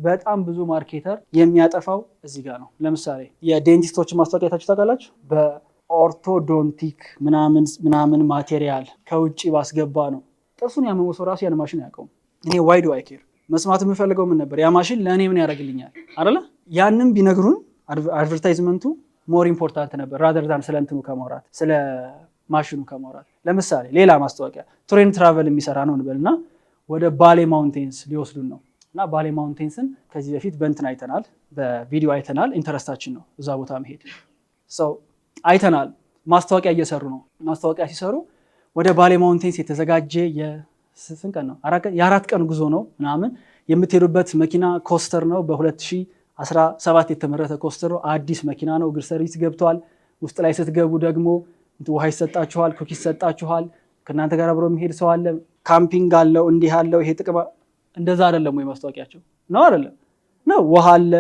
Speaker 1: በጣም ብዙ ማርኬተር የሚያጠፋው እዚህ ጋር ነው። ለምሳሌ የዴንቲስቶችን ማስታወቂያ አይታችሁ ታውቃላችሁ? በኦርቶዶንቲክ ምናምን ማቴሪያል ከውጭ ባስገባ ነው። ጥርሱን ያመመው ሰው ራሱ ያን ማሽን አያውቀውም። እኔ ዋይ ዱ አይ ኬር? መስማት የምፈልገው ምን ነበር? ያ ማሽን ለእኔ ምን ያደርግልኛል አይደለ? ያንም ቢነግሩን አድቨርታይዝመንቱ ሞር ኢምፖርታንት ነበር ራደር ዛን ስለ እንትኑ ከማውራት ስለ ማሽኑ ከማውራት። ለምሳሌ ሌላ ማስታወቂያ ቱሬን ትራቨል የሚሰራ ነው እንበልና ወደ ባሌ ማውንቴንስ ሊወስዱን ነው እና ባሌ ማውንቴንስን ከዚህ በፊት በእንትን አይተናል፣ በቪዲዮ አይተናል። ኢንተረስታችን ነው እዛ ቦታ መሄድ። አይተናል። ማስታወቂያ እየሰሩ ነው። ማስታወቂያ ሲሰሩ ወደ ባሌ ማውንቴንስ የተዘጋጀ የስንት ቀን ነው? የ4 ቀን ጉዞ ነው ምናምን። የምትሄዱበት መኪና ኮስተር ነው በ2017 የተመረተ ኮስተር ነው። አዲስ መኪና ነው። እግር ሰርቪስ ገብቷል። ውስጥ ላይ ስትገቡ ደግሞ ውሃ ይሰጣችኋል፣ ኩኪ ይሰጣችኋል። ከእናንተ ጋር አብሮ የሚሄድ ሰው አለ። ካምፒንግ አለው፣ እንዲህ አለው። ይሄ ጥቅም እንደዛ አይደለም ወይ ማስታወቂያቸው? ነው አይደለም? ነው። ውሃ አለ፣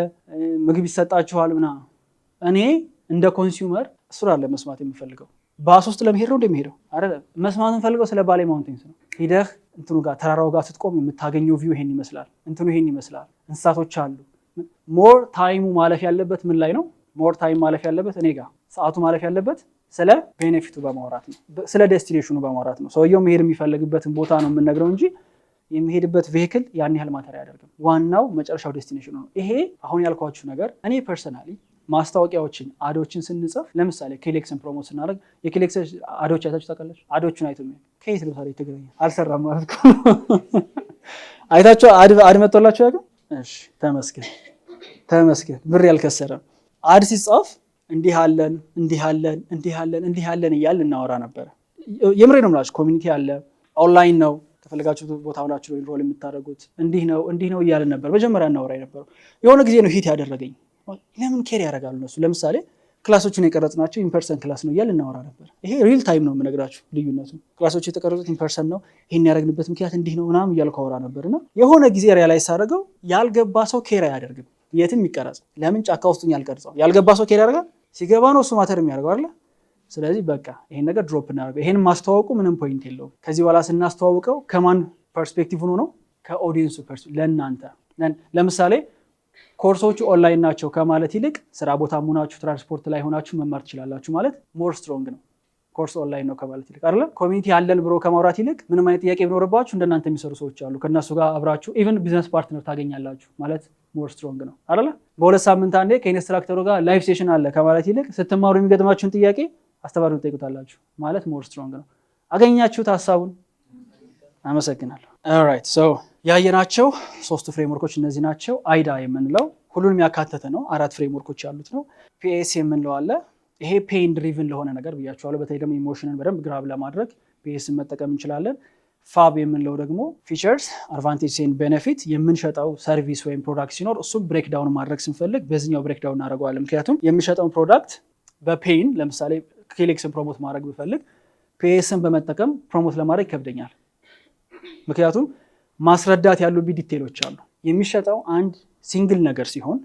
Speaker 1: ምግብ ይሰጣችኋል ምናምን። እኔ እንደ ኮንሱመር እሱ አለ መስማት የምፈልገው ባስ ውስጥ ለመሄድ ነው እንደሚሄደው አይደለም። መስማት የምፈልገው ስለ ባሌ ማውንቴንስ ነው። ሂደህ እንትኑ ጋር ተራራው ጋር ስትቆም የምታገኘው ቪው ይሄን ይመስላል፣ እንትኑ ይሄን ይመስላል፣ እንስሳቶች አሉ። ሞር ታይሙ ማለፍ ያለበት ምን ላይ ነው? ሞር ታይም ማለፍ ያለበት እኔ ጋር፣ ሰዓቱ ማለፍ ያለበት ስለ ቤኔፊቱ በማውራት ነው፣ ስለ ዴስቲኔሽኑ በማውራት ነው። ሰውየው መሄድ የሚፈልግበትን ቦታ ነው የምንነግረው እንጂ የሚሄድበት ቬሂክል ያን ያህል ማተር አያደርግም። ዋናው መጨረሻው ዴስቲኔሽኑ ነው። ይሄ አሁን ያልኳችሁ ነገር እኔ ፐርሰናሊ ማስታወቂያዎችን አዶችን ስንጽፍ ለምሳሌ ኬሌክስን ፕሮሞት ስናደርግ የኬሌክስ አዶች አይታችሁ ታውቃላችሁ? አዶችን አይቶ ከየት ለምሳሌ ትግረኛ አልሰራም ማለት ነው። አይታችሁ አድ መጥቶላችሁ ያውቃል? እሺ ተመስገን ብር ያልከሰረም። አድ ሲጻፍ እንዲህ አለን እያልን እናወራ ነበር። የምሬ ነው የምላችሁ። ኮሚኒቲ አለ፣ ኦንላይን ነው፣ ከፈለጋችሁ ቦታ ሆናችሁ ኢንሮል የምታደርጉት እንዲህ ነው እያልን ነበር መጀመሪያ እናወራ የነበረው። የሆነ ጊዜ ነው ሂት ያደረገኝ። ለምን ኬር ያደርጋሉ እነሱ? ለምሳሌ ክላሶችን የቀረጽናቸው ኢንፐርሰን ክላስ ነው እያልን እናወራ ነበር። ይሄ ሪል ታይም ነው የምነግራችሁ ልዩነቱ። ክላሶች የተቀረጹት ኢንፐርሰን ነው፣ ይሄን ያደረግንበት ምክንያት እንዲህ ነው ምናምን እያልኩ አወራ ነበር። እና የሆነ ጊዜ ሪያላይዝ ሳደርገው ያልገባ ሰው ኬር አያደርግም። የትም ይቀረጽ፣ ለምን ጫካ ውስጥ ያልቀርጸው ያልገባ ሰው ኬር ያደርጋል? ሲገባ ነው እሱ ማተር የሚያደርገው አይደል? ስለዚህ በቃ ይሄን ነገር ድሮፕ እናደርገው። ይሄን ማስተዋወቁ ምንም ፖይንት የለውም። ከዚህ በኋላ ስናስተዋውቀው ከማን ፐርስፔክቲቭ ሆኖ ነው? ከኦዲየንሱ ፐርስፔክቲቭ። ለእናንተ ለምሳሌ ኮርሶቹ ኦንላይን ናቸው ከማለት ይልቅ ስራ ቦታ ሆናችሁ ትራንስፖርት ላይ ሆናችሁ መማር ትችላላችሁ ማለት ሞር ስትሮንግ ነው። ኮርስ ኦንላይን ነው ከማለት ይልቅ አይደለ? ኮሚኒቲ ያለን ብሎ ከማውራት ይልቅ ምንም አይነት ጥያቄ ቢኖርባችሁ እንደናንተ የሚሰሩ ሰዎች አሉ፣ ከእነሱ ጋር አብራችሁ ኢቨን ቢዝነስ ፓርትነር ታገኛላችሁ ማለት ሞር ስትሮንግ ነው አይደለ? በሁለት ሳምንት አንዴ ከኢንስትራክተሩ ጋር ላይቭ ሴሽን አለ ከማለት ይልቅ ስትማሩ የሚገጥማችሁን ጥያቄ አስተማሪውን ትጠይቁታላችሁ ማለት ሞር ስትሮንግ ነው። አገኛችሁት ሀሳቡን? አመሰግናለሁ። ኦልራይት ሶ ያየናቸው 3 ፍሬምወርኮች እነዚህ ናቸው። አይዳ የምንለው ሁሉንም ያካተተ ነው። 4 ፍሬምወርኮች ያሉት ነው። ፒኤስ የምንለው አለ። ይሄ ፔን ድሪቭን ለሆነ ነገር ብያቸዋለሁ። በተለይ ደግሞ ኢሞሽንን በደንብ ግራብ ለማድረግ ፒኤስን መጠቀም እንችላለን። ፋብ የምንለው ደግሞ ፊቸርስ አድቫንቴጅ ኤንድ ቤኔፊት የምንሸጠው ሰርቪስ ወይም ፕሮዳክት ሲኖር እሱም ብሬክዳውን ማድረግ ስንፈልግ በዚህኛው ብሬክዳውን እናደርገዋለን። ምክንያቱም የሚሸጠውን ፕሮዳክት በፔን ለምሳሌ ኬሌክስን ፕሮሞት ማድረግ ብፈልግ ፒኤስን በመጠቀም ፕሮሞት ለማድረግ ይከብደኛል። ምክንያቱም ማስረዳት ያሉብኝ ዲቴሎች አሉ። የሚሸጠው አንድ ሲንግል ነገር ሲሆን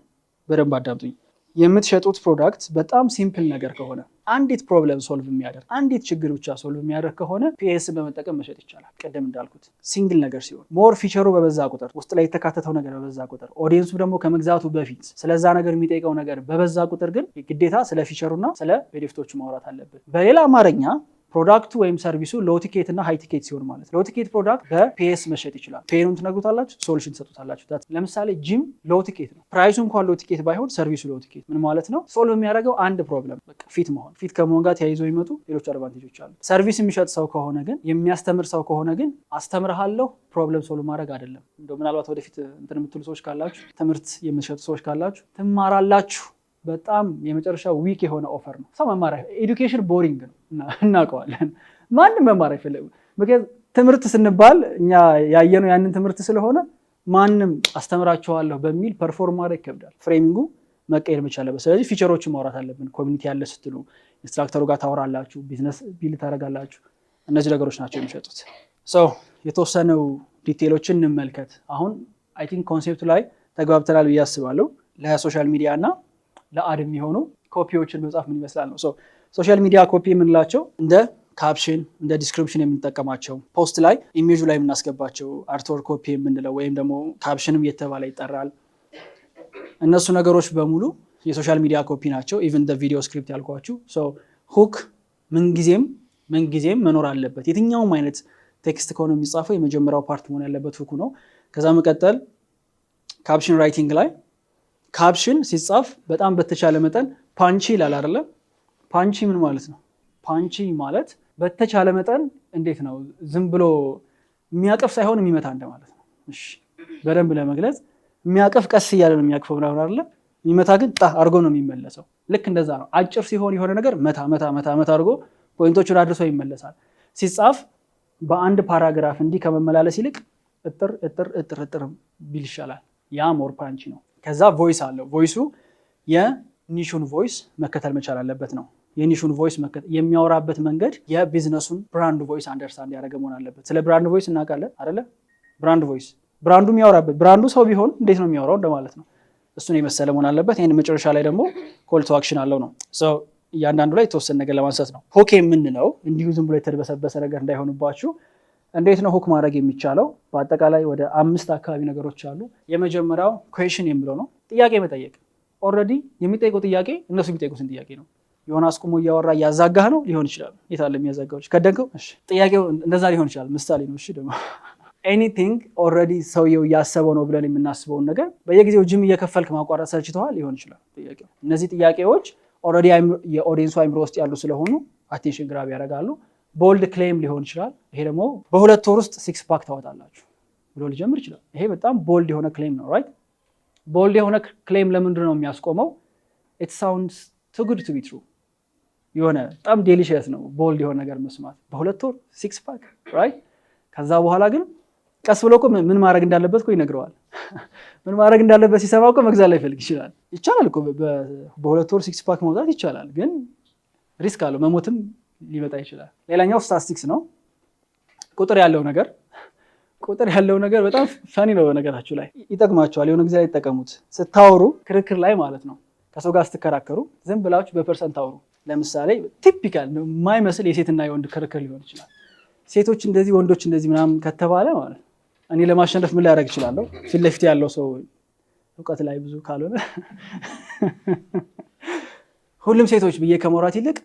Speaker 1: በደንብ አዳምጡኝ። የምትሸጡት ፕሮዳክት በጣም ሲምፕል ነገር ከሆነ አንዲት ፕሮብለም ሶልቭ የሚያደርግ አንዲት ችግር ብቻ ሶልቭ የሚያደርግ ከሆነ ፒኤስን በመጠቀም መሸጥ ይቻላል። ቅድም እንዳልኩት ሲንግል ነገር ሲሆን ሞር ፊቸሩ በበዛ ቁጥር ውስጥ ላይ የተካተተው ነገር በበዛ ቁጥር ኦዲየንሱ ደግሞ ከመግዛቱ በፊት ስለዛ ነገር የሚጠይቀው ነገር በበዛ ቁጥር ግን ግዴታ ስለ ፊቸሩና ስለ ቤኔፊቶቹ ማውራት አለብን። በሌላ አማርኛ ፕሮዳክቱ ወይም ሰርቪሱ ሎው ቲኬት እና ሃይ ቲኬት ሲሆን ማለት ሎው ቲኬት ፕሮዳክት በፒኤስ መሸጥ ይችላል። ፔኑን ትነግሩታላችሁ፣ ሶሉሽን ትሰጡታላችሁ። ለምሳሌ ጂም ሎው ቲኬት ነው። ፕራይሱ እንኳን ሎው ቲኬት ባይሆን ሰርቪሱ ሎው ቲኬት ምን ማለት ነው? ሶልቭ የሚያደርገው አንድ ፕሮብለም በቃ ፊት መሆን። ፊት ከመሆን ጋር ተያይዞ የሚመጡ ሌሎች አድቫንቴጆች አሉ። ሰርቪስ የሚሸጥ ሰው ከሆነ ግን የሚያስተምር ሰው ከሆነ ግን አስተምርሃለሁ ፕሮብለም ሶልቭ ማድረግ አይደለም። እንደው ምናልባት ወደፊት እንትን የምትሉ ሰዎች ካላችሁ፣ ትምህርት የምትሸጡ ሰዎች ካላችሁ ትማራላችሁ። በጣም የመጨረሻ ዊክ የሆነ ኦፈር ነው። ሰው መማር ኤዱኬሽን ቦሪንግ ነው እናውቀዋለን። ማንም መማር አይፈልግም። ምክንያቱም ትምህርት ስንባል እኛ ያየነው ያንን ትምህርት ስለሆነ ማንም አስተምራችኋለሁ በሚል ፐርፎርም ማድረግ ይከብዳል። ፍሬሚንጉ መቀየር መቻል አለበት። ስለዚህ ፊቸሮችን ማውራት አለብን። ኮሚኒቲ ያለ ስትሉ ኢንስትራክተሩ ጋር ታወራላችሁ፣ ቢዝነስ ቢልድ ታደርጋላችሁ። እነዚህ ነገሮች ናቸው የሚሸጡት። የተወሰነው ዲቴሎችን እንመልከት። አሁን አይ ቲንክ ኮንሴፕቱ ላይ ተግባብተናል ብዬ አስባለሁ። ለሶሻል ሚዲያ እና ለአድ የሚሆኑ ኮፒዎችን መጻፍ ምን ይመስላል ነው። ሶሻል ሚዲያ ኮፒ የምንላቸው እንደ ካፕሽን እንደ ዲስክሪፕሽን የምንጠቀማቸው ፖስት ላይ ኢሜጁ ላይ የምናስገባቸው አርትወር ኮፒ የምንለው ወይም ደግሞ ካፕሽንም እየተባለ ይጠራል። እነሱ ነገሮች በሙሉ የሶሻል ሚዲያ ኮፒ ናቸው። ኢቨን ቪዲዮ ስክሪፕት ያልኳችሁ ሁክ ምንጊዜም መኖር አለበት። የትኛውም አይነት ቴክስት ከሆነ የሚጻፈው የመጀመሪያው ፓርት መሆን ያለበት ሁኩ ነው። ከዛ መቀጠል ካፕሽን ራይቲንግ ላይ ካፕሽን ሲጻፍ በጣም በተቻለ መጠን ፓንቺ ይላል አይደለ? ፓንቺ ምን ማለት ነው? ፓንቺ ማለት በተቻለ መጠን እንዴት ነው? ዝም ብሎ የሚያቅፍ ሳይሆን የሚመታ እንደማለት ነው። እሺ፣ በደንብ ለመግለጽ የሚያቅፍ ቀስ እያለ ነው የሚያቅፈው ምናምን አይደለ? የሚመታ ግን ጣ አድርጎ ነው የሚመለሰው። ልክ እንደዛ ነው። አጭር ሲሆን የሆነ ነገር መታ አድርጎ ፖይንቶቹን አድርሶ ይመለሳል። ሲጻፍ በአንድ ፓራግራፍ እንዲህ ከመመላለስ ይልቅ እጥር ቢል ይሻላል። ያ ሞር ፓንቺ ነው። ከዛ ቮይስ አለው። ቮይሱ የኒሹን ቮይስ መከተል መቻል አለበት ነው። የኒሹን ቮይስ የሚያወራበት መንገድ የቢዝነሱን ብራንድ ቮይስ አንደርስታንድ ያደረገ መሆን አለበት። ስለ ብራንድ ቮይስ እናውቃለን አይደለ? ብራንድ ቮይስ ብራንዱ የሚያወራበት ብራንዱ ሰው ቢሆን እንዴት ነው የሚያወራው እንደማለት ነው። እሱን የመሰለ መሆን አለበት። ይህን መጨረሻ ላይ ደግሞ ኮል ቱ አክሽን አለው ነው። እያንዳንዱ ላይ የተወሰነ ነገር ለማንሳት ነው። ሁክ የምንለው እንዲሁ ዝም ብሎ የተደበሰበሰ ነገር እንዳይሆንባችሁ እንዴት ነው ሁክ ማድረግ የሚቻለው? በአጠቃላይ ወደ 5 አካባቢ ነገሮች አሉ። የመጀመሪያው ኩዌሽን የሚለው ነው፣ ጥያቄ መጠየቅ። ኦልሬዲ የሚጠይቀው ጥያቄ እነሱ የሚጠይቁትን ጥያቄ ነው። የሆነ አስቁሞ እያወራ እያዛጋህ ነው ሊሆን ይችላል። የታለ የሚያዛጋዎች ከደንከው? እሺ፣ ጥያቄው እንደዛ ሊሆን ይችላል። ምሳሌ ነው። እሺ፣ ደግሞ ኤኒቲንግ ኦልሬዲ ሰውየው እያሰበው ነው ብለን የምናስበውን ነገር በየጊዜው ጅም እየከፈልክ ማቋረጥ ሰልችተዋል ሊሆን ይችላል ጥያቄው። እነዚህ ጥያቄዎች ኦልሬዲ የኦዲየንሱ አይምሮ ውስጥ ያሉ ስለሆኑ አቴንሽን ግራብ ያደርጋሉ። ቦልድ ክሌም ሊሆን ይችላል። ይሄ ደግሞ በ2 ወር ውስጥ 6 ፓክ ታወጣላችሁ ብሎ ሊጀምር ይችላል። ይሄ በጣም ቦልድ የሆነ ክሌም ነው። ራይት? ቦልድ የሆነ ክሌም ለምንድን ነው የሚያስቆመው? ኢት ሳውንድስ ቱ ጉድ ቱ ቢ ትሩ። የሆነ በጣም ዴሊሽየስ ነው ቦልድ የሆነ ነገር መስማት። በ2 ወር 6 ፓክ ራይት? ከዛ በኋላ ግን ቀስ ብሎ እኮ ምን ማድረግ እንዳለበት እኮ ይነግረዋል። ምን ማድረግ እንዳለበት ሲሰማ እኮ መግዛት ላይ ፈልግ ይችላል። ይቻላል እኮ በ2 ወር 6 ፓክ ማውጣት ይቻላል፣ ግን ሪስክ አለው። መሞትም ሊመጣ ይችላል። ሌላኛው ስታቲስቲክስ ነው። ቁጥር ያለው ነገር በጣም ፈኒ ነው። ነገራችሁ ላይ ይጠቅማቸዋል። የሆነ ጊዜ ላይ ይጠቀሙት። ስታወሩ ክርክር ላይ ማለት ነው። ከሰው ጋር ስትከራከሩ ዝም ብላችሁ በፐርሰንት አውሩ። ለምሳሌ ቲፒካል የማይመስል የሴትና የወንድ ክርክር ሊሆን ይችላል። ሴቶች እንደዚህ ወንዶች እንደዚህ ምናምን ከተባለ ማለት እኔ ለማሸነፍ ምን ላደርግ እችላለሁ? ፊት ለፊት ያለው ሰው እውቀት ላይ ብዙ ካልሆነ ሁሉም ሴቶች ብዬ ከመውራት ይልቅ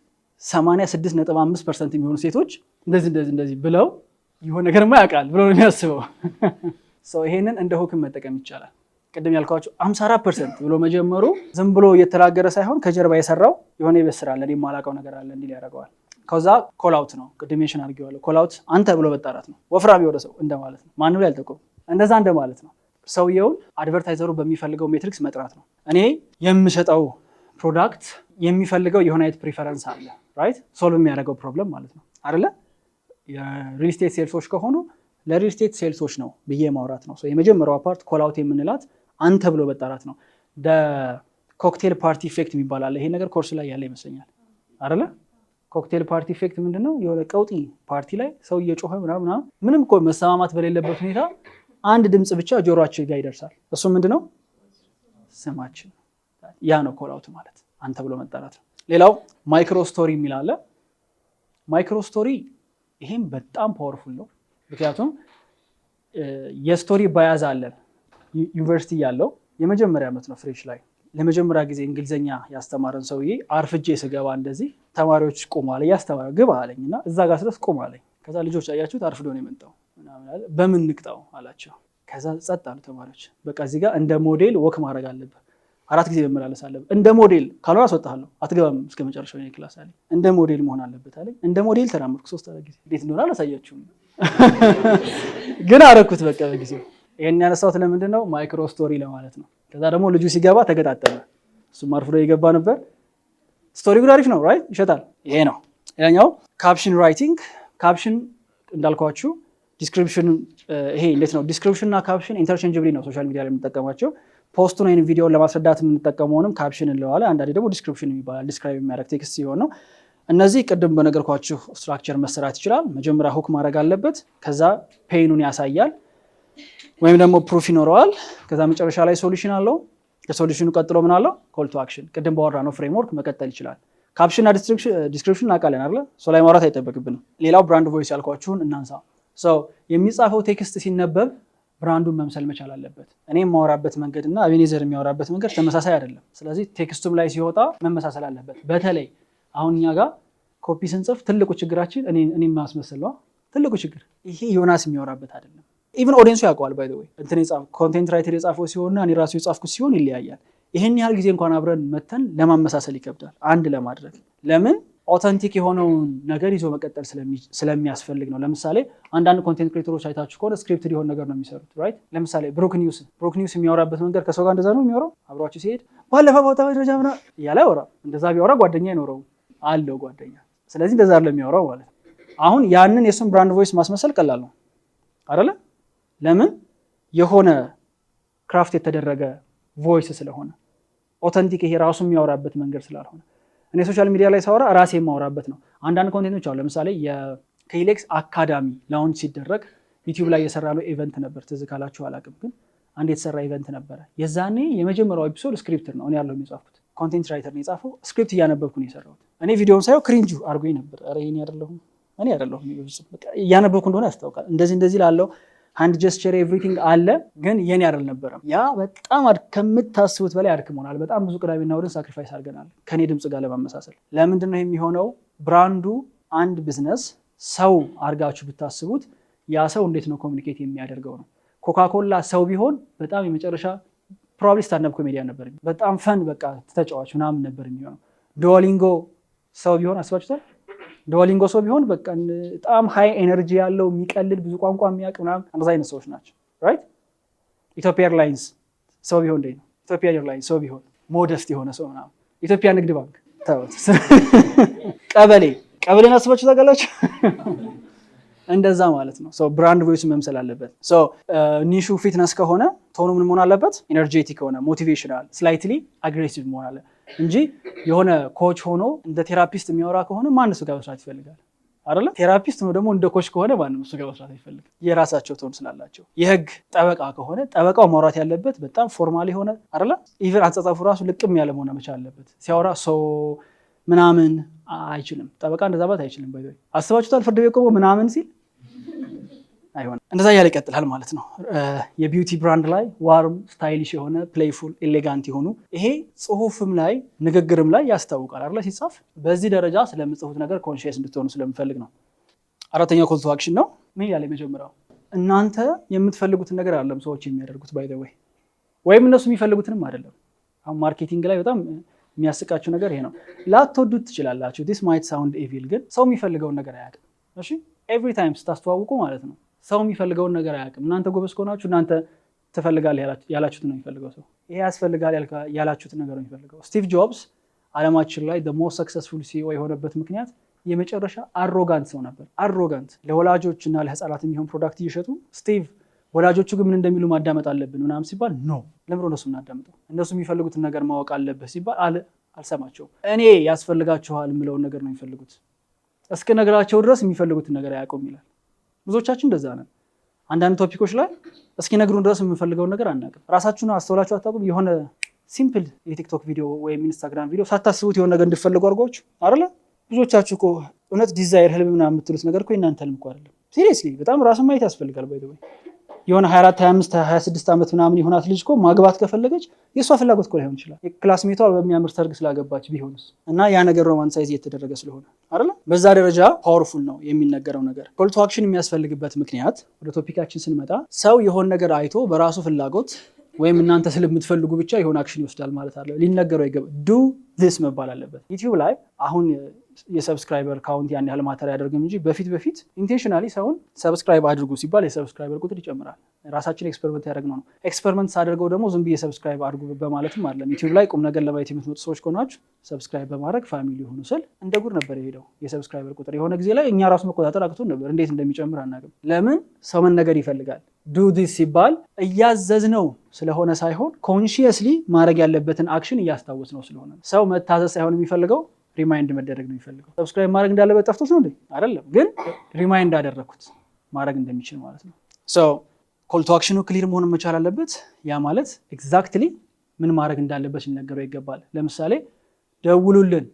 Speaker 1: 86.5% የሚሆኑ ሴቶች እንደዚህ ብለው የሆነ ነገርማ ያውቃል ብሎ ነው የሚያስበው። ይሄንን እንደ ሁክም መጠቀም ይቻላል። ቅድም ያልኳቸው 54% ብሎ መጀመሩ ዝም ብሎ እየተናገረ ሳይሆን ከጀርባ የሰራው የሆነ የቤት ስራ አለ፣ የማላውቀው ነገር አለ እንዲል ያደርገዋል። ከዛ ኮል አውት ነው፣ ቅድም ሜንሽን አድርጌዋለሁ። ኮል አውት አንተ ብሎ መጣራት ነው፣ ወፍራም የሆነ ሰው እንደማለት ነው። ማንም ላይ አልጠቆም፣ እንደዛ እንደማለት ነው። ሰውየውን አድቨርታይዘሩ በሚፈልገው ሜትሪክስ መጥራት ነው። እኔ የምሸጠው ፕሮዳክት የሚፈልገው የሆነ አይነት ፕሪፈረንስ አለ፣ ራይት? ሶልቭ የሚያደርገው ፕሮብለም ማለት ነው አይደለ? የሪል ስቴት ሴልሶች ከሆኑ ለሪል ስቴት ሴልሶች ነው ብዬ ማውራት ነው። የመጀመሪያው ፓርት ኮል አውት የምንላት አንተ ብሎ መጣራት ነው። ኮክቴል ፓርቲ ኢፌክት የሚባል አለ። ይሄ ነገር ኮርስ ላይ ያለ ይመስለኛል አይደለ? ኮክቴል ፓርቲ ኢፌክት ምንድነው? የሆነ ቀውጢ ፓርቲ ላይ ሰው እየጮኸ ምናምን ምንም እኮ መሰማማት በሌለበት ሁኔታ አንድ ድምፅ ብቻ ጆሮአችን ጋር ይደርሳል። እሱ ምንድነው? ስማችን። ያ ነው ኮል አውት ማለት፣ አንተ ብሎ መጣራት ነው። ሌላው ማይክሮ ስቶሪ የሚል አለ። ማይክሮ ስቶሪ ይሄም በጣም ፓወርፉል ነው። ምክንያቱም የስቶሪ ባያዝ አለን። ዩኒቨርሲቲ ያለው የመጀመሪያ ዓመት ነው ፍሬሽ ላይ ለመጀመሪያ ጊዜ እንግሊዘኛ ያስተማረን ሰውዬ አርፍጄ ስገባ እንደዚህ ተማሪዎች ቆመዋል፣ እያስተማረው ግባ አለኝ እና እዛ ጋር ስደርስ ቆም አለኝ። ከዛ ልጆች አያችሁት አርፍዶ ነው የመጣው ምናምን አለ። በምን ንቅጣው አላቸው። ከዛ ጸጥ አሉ ተማሪዎች። በቃ እዚህ ጋር እንደ ሞዴል ወክ ማድረግ አለብህ፣ 4 ጊዜ መመላለስ አለብህ። እንደ ሞዴል ካልሆነ አስወጣሃለሁ፣ አትገባም እስከ መጨረሻው ክላስ አለኝ። እንደ ሞዴል መሆን አለበት አለኝ። እንደ ሞዴል ተራመድኩ 3 ጊዜ። እንዴት እንደሆነ አላሳያችሁም ግን አረኩት በቃ በጊዜው። ይሄን ያነሳሁት ለምንድን ነው? ማይክሮ ስቶሪ ለማለት ነው። ከዛ ደግሞ ልጁ ሲገባ ተገጣጠመ። እሱም አርፍዶ የገባ ነበር። ስቶሪ ጉድ አሪፍ ነው ራይት፣ ይሸጣል። ይሄ ነው። ሌላኛው ካፕሽን ራይቲንግ። ካፕሽን እንዳልኳችሁ ዲስክሪፕሽን፣ ይሄ እንዴት ነው? ዲስክሪፕሽን እና ካፕሽን ኢንተርቼንጅብሊ ነው ሶሻል ሚዲያ ላይ የምንጠቀማቸው። ፖስቱን ወይም ቪዲዮውን ለማስረዳት የምንጠቀመውንም ካፕሽን እንለዋለን። አንዳንዴ ደግሞ ዲስክሪፕሽን ይባላል፣ ዲስክራይብ የሚያደርግ ቴክስት ሲሆን ነው። እነዚህ ቅድም በነገርኳችሁ ስትራክቸር መሰራት ይችላል። መጀመሪያ ሁክ ማድረግ አለበት፣ ከዛ ፔኑን ያሳያል ወይም ደግሞ ፕሩፍ ይኖረዋል። ከዛ መጨረሻ ላይ ሶሉሽን አለው። ከሶሉሽኑ ቀጥሎ ምን አለው? ኮል ቱ አክሽን። ቅድም ባወራ ነው ፍሬምወርክ መቀጠል ይችላል። ካፕሽን እና ዲስክሪፕሽን እናውቃለን አይደለ? ላይ ማውራት አይጠበቅብንም። ሌላው ብራንድ ቮይስ ያልኳችሁን እናንሳ። የሚጻፈው ቴክስት ሲነበብ ብራንዱን መምሰል መቻል አለበት። እኔ የማወራበት መንገድ እና አቤኔዘር የሚያወራበት መንገድ ተመሳሳይ አይደለም። ስለዚህ ቴክስቱም ላይ ሲወጣ መመሳሰል አለበት። በተለይ አሁን እኛ ጋር ኮፒ ስንጽፍ ትልቁ ችግራችን እኔ ማስመሰል ነው። ትልቁ ችግር ይሄ ዮናስ የሚያወራበት አይደለም። ኢቭን ኦዲየንሱ ያውቀዋል። ባይ ዘ ወይ ኮንቴንት ራይተር የጻፈው ሲሆንና እኔ ራሱ የጻፍኩት ሲሆን ይለያያል። ይሄን ያህል ጊዜ እንኳን አብረን መተን ለማመሳሰል ይከብዳል፣ አንድ ለማድረግ። ለምን? ኦተንቲክ የሆነውን ነገር ይዞ መቀጠል ስለሚያስፈልግ ነው። ለምሳሌ አንዳንድ ኮንቴንት ክሬተሮች አይታችሁ ከሆነ ስክሪፕትድ የሆነ ነገር ነው የሚሰሩት ራይት። ለምሳሌ ብሩክ ኒውስ የሚያወራበት መንገድ ከሰው ጋር እንደዛ ነው የሚያወራው። አብሯችሁ ሲሄድ ባለፈው ቦታ ደረጃ ምና እያለ ያወራ። እንደዛ ቢያወራ ጓደኛ አይኖረውም አለው ጓደኛ። ስለዚህ እንደዛ አለ የሚያወራው ማለት ነው። አሁን ያንን የሱን ብራንድ ቮይስ ማስመሰል ቀላል ነው አይደለ? ለምን? የሆነ ክራፍት የተደረገ ቮይስ ስለሆነ፣ ኦተንቲክ ይሄ ራሱ የሚያወራበት መንገድ ስላልሆነ። እኔ ሶሻል ሚዲያ ላይ ሳወራ ራሴ የማወራበት ነው። አንዳንድ ኮንቴንቶች አሉ። ለምሳሌ ከኢሌክስ አካዳሚ ላውንች ሲደረግ ዩቲዩብ ላይ የሰራ ነው ኢቨንት ነበር። ትዝ ካላችሁ አላውቅም፣ ግን አንድ የተሰራ ኢቨንት ነበረ። የዛኔ የመጀመሪያው ኤፒሶድ ስክሪፕት ነው እኔ ያለው የጻፍኩት። ኮንቴንት ራይተር ነው የጻፈው። ስክሪፕት እያነበብኩ ነው የሰራሁት። እኔ ቪዲዮውን ሳየው ክሪንጅ አድርጎኝ ነበር። ኧረ ይሄን እኔ አይደለሁም እያነበብኩ እንደሆነ ያስታውቃል። እንደዚህ ላለው አንድ ጀስቸር ኤቭሪቲንግ አለ፣ ግን የኔ አይደል ነበረም። ያ በጣም ከምታስቡት በላይ አድክሞናል። በጣም ብዙ ቅዳሜና እሑድን ሳክሪፋይስ አድርገናል ከኔ ድምፅ ጋር ለማመሳሰል። ለምንድን ነው የሚሆነው? ብራንዱ አንድ ቢዝነስ ሰው አድርጋችሁ ብታስቡት ያ ሰው እንዴት ነው ኮሚኒኬት የሚያደርገው ነው። ኮካኮላ ሰው ቢሆን በጣም የመጨረሻ ፕሮባብሊ ስታንዳፕ ኮሜዲያን ነበር፣ በጣም ፈን በቃ ተጫዋች ምናምን ነበር የሚሆነው። ዱኦሊንጎ ሰው ቢሆን አስባችሁታል? ዱኦሊንጎ ሰው ቢሆን በቃ በጣም ሃይ ኤነርጂ ያለው የሚቀልድ ብዙ ቋንቋ የሚያውቅ ምናምን እንደዛ አይነት ሰዎች ናቸው ራይት። ኢትዮጵያ ኤርላይንስ ሰው ቢሆን እንዴት ነው? ኢትዮጵያ ኤርላይንስ ሰው ቢሆን ሞደስት የሆነ ሰው ምናምን። ኢትዮጵያ ንግድ ባንክ ተውት። ቀበሌን አስባችሁ ታውቃላችሁ? እንደዛ ማለት ነው። ብራንድ ቮይስ መምሰል አለበት። ኒሹ ፊትነስ ከሆነ ቶኑ ምን መሆን አለበት? ኢነርጄቲክ ከሆነ ሞቲቬሽናል፣ ስላይትሊ አግሬሲቭ መሆን አለ እንጂ የሆነ ኮች ሆኖ እንደ ቴራፒስት የሚያወራ ከሆነ ማን እሱ ጋር መስራት ይፈልጋል አይደለ? ቴራፒስት ነው ደግሞ እንደ ኮች ከሆነ ማንም እሱ ጋር መስራት አይፈልግም። የራሳቸው ቶን ስላላቸው። የህግ ጠበቃ ከሆነ ጠበቃው ማውራት ያለበት በጣም ፎርማል የሆነ አይደለ? ኢቭን አጻጻፉ ራሱ ልቅም ያለ መሆን መቻል አለበት። ሲያወራ ምናምን አይችልም። ጠበቃ እንደዛ ማለት አይችልም። ባይዘይ አስባችሁታል? ፍርድ ቤት ቆሞ ምናምን ሲል አይሆንም። እንደዛ እያለ ይቀጥላል ማለት ነው። የቢዩቲ ብራንድ ላይ ዋርም ስታይሊሽ የሆነ ፕሌይፉል ኤሌጋንት የሆኑ ይሄ ጽሁፍም ላይ ንግግርም ላይ ያስታውቃል አይደል? ሲጻፍ በዚህ ደረጃ ስለምጽፉት ነገር ኮንሺየስ እንድትሆኑ ስለምፈልግ ነው። አራተኛው ኮል ቱ አክሽን ነው። ምን ያለ የመጀመሪያው እናንተ የምትፈልጉትን ነገር አይደለም ሰዎች የሚያደርጉት ባይ ዘ ወይ፣ ወይም እነሱ የሚፈልጉትንም አይደለም። አሁን ማርኬቲንግ ላይ በጣም የሚያስቃችሁ ነገር ይሄ ነው። ላትወዱት ትችላላችሁ። ዲስ ማይት ሳውንድ ኤቪል፣ ግን ሰው የሚፈልገውን ነገር አያውቅም። እሺ ኤቭሪ ታይም ስታስተዋውቁ ማለት ነው ሰው የሚፈልገውን ነገር አያውቅም። እናንተ ጎበዝ ከሆናችሁ እናንተ ትፈልጋለህ ያላችሁት ነው የሚፈልገው ሰው። ይሄ ያስፈልጋል ያላችሁት ነገር ነው የሚፈልገው። ስቲቭ ጆብስ ዓለማችን ላይ the most successful CEO የሆነበት ምክንያት የመጨረሻ አሮጋንት ሰው ነበር። አሮጋንት ለወላጆች እና ለህፃናት የሚሆን ፕሮዳክት እየሸጡ ስቲቭ ወላጆቹ ግን ምን እንደሚሉ ማዳመጥ አለብን ምናምን ሲባል ኖ ለምሮ እነሱ እናዳምጠው እነሱ የሚፈልጉትን ነገር ማወቅ አለብህ ሲባል አልሰማቸውም። እኔ ያስፈልጋችኋል የምለውን ነገር ነው የሚፈልጉት። እስከ ነገራቸው ድረስ የሚፈልጉትን ነገር አያውቁም ይላል። ብዙዎቻችን እንደዛ ነን። አንዳንድ ቶፒኮች ላይ እስኪ ነግሩን ድረስ የምንፈልገውን ነገር አናውቅም። ራሳችሁን አስተውላችሁ አታውቁም? የሆነ ሲምፕል የቲክቶክ ቪዲዮ ወይም ኢንስታግራም ቪዲዮ ሳታስቡት የሆነ ነገር እንድፈልጉ አድርጓችሁ አይደለ? ብዙዎቻችሁ እኮ እውነት ዲዛይር ህልም ምናምን የምትሉት ነገር እኮ እናንተ ህልም እኮ አይደለም። ሲሪየስሊ በጣም ራስን ማየት ያስፈልጋል። ባይ ዘ ወይ የሆነ 24 25 26 ዓመት ምናምን የሆናት ልጅ እኮ ማግባት ከፈለገች የእሷ ፍላጎት እኮ ላይሆን ይችላል። የክላስሜቷ በሚያምር ሰርግ ስላገባች ቢሆንስ እና ያ ነገር ሮማንሳይዝ እየተደረገ ስለሆነ አይደለ? በዛ ደረጃ ፓወርፉል ነው የሚነገረው ነገር። ኮል ቱ አክሽን የሚያስፈልግበት ምክንያት ወደ ቶፒካችን ስንመጣ ሰው የሆነ ነገር አይቶ በራሱ ፍላጎት ወይም እናንተ ስለምትፈልጉ ብቻ የሆነ አክሽን ይወስዳል ማለት አለ። ሊነገረው ይገባ ዱ ዚስ መባል አለበት። ዩቲዩብ ላይ አሁን የሰብስክራይበር ካውንት ያን ያህል ማተር ያደርግም እንጂ በፊት ኢንቴንሽናሊ ሰውን ሰብስክራይብ አድርጉ ሲባል የሰብስክራይበር ቁጥር ይጨምራል። ራሳችን ኤክስፐሪመንት ያደርግነው ነው። ኤክስፐሪመንት ሳደርገው ደግሞ ዝም ብዬ ሰብስክራይብ አድርጉ በማለትም አይደለም። ዩቲዩብ ላይ ቁም ነገር ለማየት የምትመጡ ሰዎች ከሆናችሁ ሰብስክራይብ በማድረግ ፋሚሊ ሆኑ ስል እንደ ጉድ ነበር የሄደው የሰብስክራይበር ቁጥር። የሆነ ጊዜ ላይ እኛ ራሱ መቆጣጠር አቅቶን ነበር። እንዴት እንደሚጨምር አናውቅም። ለምን ሰው መነገር ይፈልጋል። ዱ ዲስ ሲባል እያዘዝነው ስለሆነ ሳይሆን ኮንሺየስሊ ማድረግ ያለበትን አክሽን እያስታወስ ነው ስለሆነ ሰው መታዘዝ ሳይሆን የሚፈልገው ሪማይንድ መደረግ ነው የሚፈልገው። ሰብስክራይብ ማድረግ እንዳለበት ጠፍቶት ነው እንዴ? አይደለም፣ ግን ሪማይንድ አደረኩት ማድረግ እንደሚችል ማለት ነው። ሶ ኮል ቱ አክሽኑ ክሊር መሆን መቻል አለበት። ያ ማለት ኤግዛክትሊ ምን ማድረግ እንዳለበት ሊነገረው ይገባል። ለምሳሌ ደውሉልን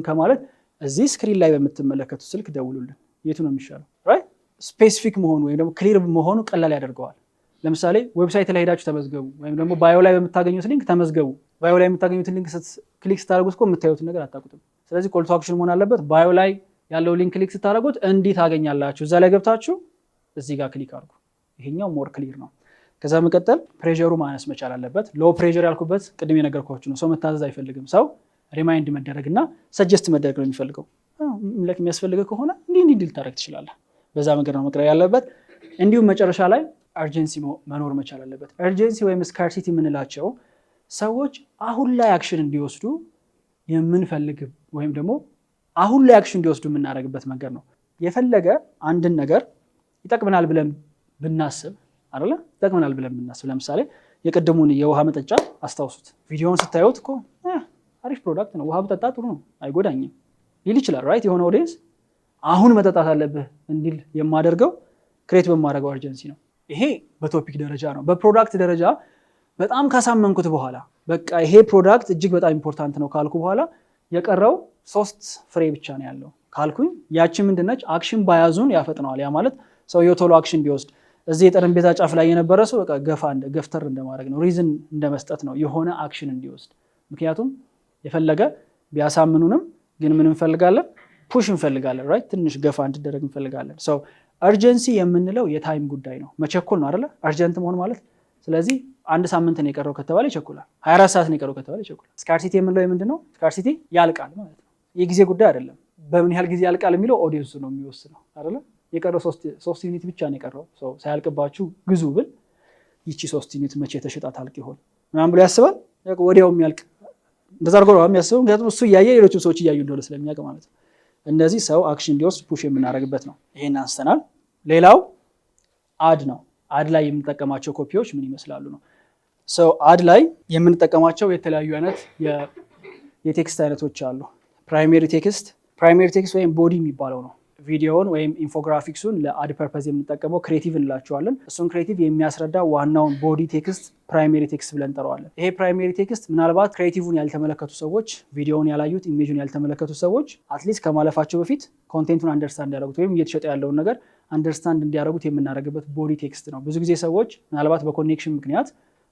Speaker 1: ከማለት እዚህ ስክሪን ላይ በምትመለከቱት ስልክ ደውሉልን የቱ ነው የሚሻለው? ራይት ስፔሲፊክ መሆኑ ወይም ደግሞ ክሊር መሆኑ ቀላል ያደርገዋል። ለምሳሌ ዌብሳይት ላይ ሄዳችሁ ተመዝገቡ ወይም ደግሞ ባዮ ላይ በምታገኙት ሊንክ ተመዝገቡ። ባዮ ላይ የምታገኙትን ሊንክ ክሊክ ስታደርጉት እኮ የምታዩትን ነገር አታውቁትም። ስለዚህ ኮል ቱ አክሽን መሆን አለበት። ባዮ ላይ ያለው ሊንክ ክሊክ ስታደርጉት እንዲህ ታገኛላችሁ። እዛ ላይ ገብታችሁ እዚህ ጋር ክሊክ አድርጉ። ይሄኛው ሞር ክሊር ነው። ከዛ መቀጠል ፕሬሸሩ ማነስ መቻል አለበት። ሎ ፕሬሸር ያልኩበት ቅድም የነገርኳችሁ ነው። ሰው መታዘዝ አይፈልግም። ሰው ሪማይንድ መደረግና ሰጀስት መደረግ ነው የሚፈልገው። የሚያስፈልገው ከሆነ እንዲህ ልታደርግ ትችላለህ። በዛ መንገድ ነው መቅረብ ያለበት። እንዲሁም መጨረሻ ላይ አርጀንሲ መኖር መቻል አለበት። አርጀንሲ ወይም ስካርሲቲ የምንላቸው ሰዎች አሁን ላይ አክሽን እንዲወስዱ የምንፈልግ ወይም ደግሞ አሁን ላይ አክሽን እንዲወስዱ የምናደርግበት መንገድ ነው። የፈለገ አንድን ነገር ይጠቅመናል ብለን ብናስብ አይደለ? ይጠቅመናል ብለን ብናስብ ለምሳሌ የቀደሙን የውሃ መጠጫ አስታውሱት። ቪዲዮውን ስታዩት እኮ አሪፍ ፕሮዳክት ነው፣ ውሃ ብጠጣ ጥሩ ነው፣ አይጎዳኝም ሊል ይችላል። ራይት የሆነ ኦዲየንስ አሁን መጠጣት አለብህ እንዲል የማደርገው ክሬት በማድረገው አርጀንሲ ነው። ይሄ በቶፒክ ደረጃ ነው። በፕሮዳክት ደረጃ በጣም ካሳመንኩት በኋላ በቃ ይሄ ፕሮዳክት እጅግ በጣም ኢምፖርታንት ነው ካልኩ በኋላ የቀረው 3 ፍሬ ብቻ ነው ያለው ካልኩኝ ያቺ ምንድነች? አክሽን ባያዙን ያፈጥነዋል። ያ ማለት ሰውየው ቶሎ አክሽን ቢወስድ እዚህ የጠረጴዛ ጫፍ ላይ የነበረ ሰው በቃ ገፍተር እንደማድረግ ነው፣ ሪዝን እንደመስጠት ነው የሆነ አክሽን እንዲወስድ። ምክንያቱም የፈለገ ቢያሳምኑንም ግን ምን እንፈልጋለን? ፑሽ እንፈልጋለን። ራይት ትንሽ ገፋ እንድደረግ እንፈልጋለን። ሰው አርጀንሲ የምንለው የታይም ጉዳይ ነው። መቸኮል ነው አይደለ? አርጀንት መሆን ማለት። ስለዚህ 1 ሳምንት ነው የቀረው ከተባለ ይቸኩላል። 24 ሰዓት ነው የቀረው ከተባለ ይቸኩላል። ስካርሲቲ የምንለው ምንድነው? ስካርሲቲ ያልቃል ማለት ነው። የጊዜ ጉዳይ አይደለም። በምን ያህል ጊዜ ያልቃል የሚለው ኦዲየንሱ ነው የሚወስነው አይደለ? የቀረው 3 ዩኒት ብቻ ነው የቀረው። ሰው ሳያልቅባችሁ ግዙ ብል ይቺ 3 ዩኒት መቼ ተሽጣ ታልቅ ይሆን ምናምን ብሎ ያስባል። ወዲያው የሚያልቅ እንደዛ አድርጎ ነው የሚያስበው። ምክንያቱም እሱ እያየ ሌሎችም ሰዎች እያዩ እንደሆነ ስለሚያውቅ ማለት ነው። እነዚህ ሰው አክሽን እንዲወስድ ፑሽ የምናደርግበት ነው። ይሄን አንስተናል። ሌላው አድ ነው። አድ ላይ የምንጠቀማቸው ኮፒዎች ምን ይመስላሉ ነው። ሰው አድ ላይ የምንጠቀማቸው የተለያዩ አይነት የቴክስት አይነቶች አሉ። ፕራይሜሪ ቴክስት ወይም ቦዲ የሚባለው ነው። ቪዲዮውን ወይም ኢንፎግራፊክሱን ለአድ ፐርፐዝ የምንጠቀመው ክሬቲቭ እንላቸዋለን። እሱን ክሬቲቭ የሚያስረዳ ዋናውን ቦዲ ቴክስት ፕራይሜሪ ቴክስት ብለን እንጠራዋለን። ይሄ ፕራይሜሪ ቴክስት ምናልባት ክሬቲቭን ያልተመለከቱ ሰዎች፣ ቪዲዮውን ያላዩት፣ ኢሜጁን ያልተመለከቱ ሰዎች አትሊስት ከማለፋቸው በፊት ኮንቴንቱን አንደርስታንድ እንዲያደርጉት ወይም እየተሸጠ ያለውን ነገር አንደርስታንድ እንዲያደርጉት የምናደርግበት ቦዲ ቴክስት ነው። ብዙ ጊዜ ሰዎች ምናልባት በኮኔክሽን ምክንያት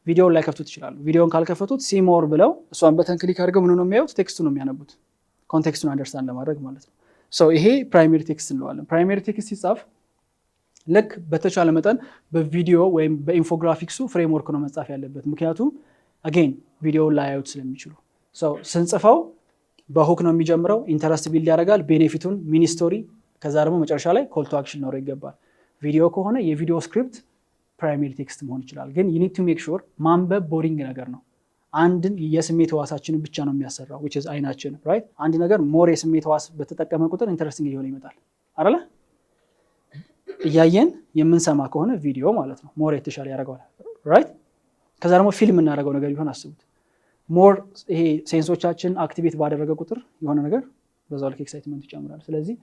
Speaker 1: ቪዲዮውን ላይ ከፍቱት ይችላሉ። ቪዲዮውን ካልከፈቱት ሲሞር ብለው እሷን በተን ክሊክ አድርገው ምን ነው የሚያዩት? ቴክስቱ ነው የሚያነቡት፣ ኮንቴክስቱን አንደርስታንድ ለማድረግ ማለት ነው። ይሄ ፕራይሜሪ ቴክስት እንለዋለን። ፕራይሜሪ ቴክስት ሲጻፍ ልክ በተቻለ መጠን በቪዲዮ ወይም በኢንፎግራፊክሱ ፍሬምወርክ ነው መጻፍ ያለበት። ምክንያቱም አጌን ቪዲዮውን ላያዩት ስለሚችሉ ስንጽፈው በሁክ ነው የሚጀምረው። ኢንተረስት ቢልድ ያደርጋል፣ ቤኔፊቱን፣ ሚኒ ስቶሪ፣ ከዛ ደግሞ መጨረሻ ላይ ኮል ቱ አክሽን ኖሮ ይገባል። ቪዲዮ ከሆነ የቪዲዮ ስክሪፕት ፕራይሜሪ ቴክስት መሆን ይችላል። ግን ዩ ኒድ ቱ ሜክ ሹር ማንበብ ቦሪንግ ነገር ነው። አንድን የስሜት ህዋሳችንን ብቻ ነው የሚያሰራው which is አይናችን right። አንድ ነገር ሞር የስሜት ህዋስ በተጠቀመ ቁጥር ኢንተረስቲንግ እየሆነ ይመጣል አይደለ? እያየን የምንሰማ ከሆነ ቪዲዮ ማለት ነው ሞር የተሻለ ያደርገዋል right። ከዛ ደግሞ ፊልም እናደርገው ነገር ቢሆን አስቡት። ሞር ይሄ ሴንሶቻችን አክቲቬት ባደረገ ቁጥር የሆነ ነገር በዛው ልክ ኤክሳይትመንት ይጨምራል። ስለዚህ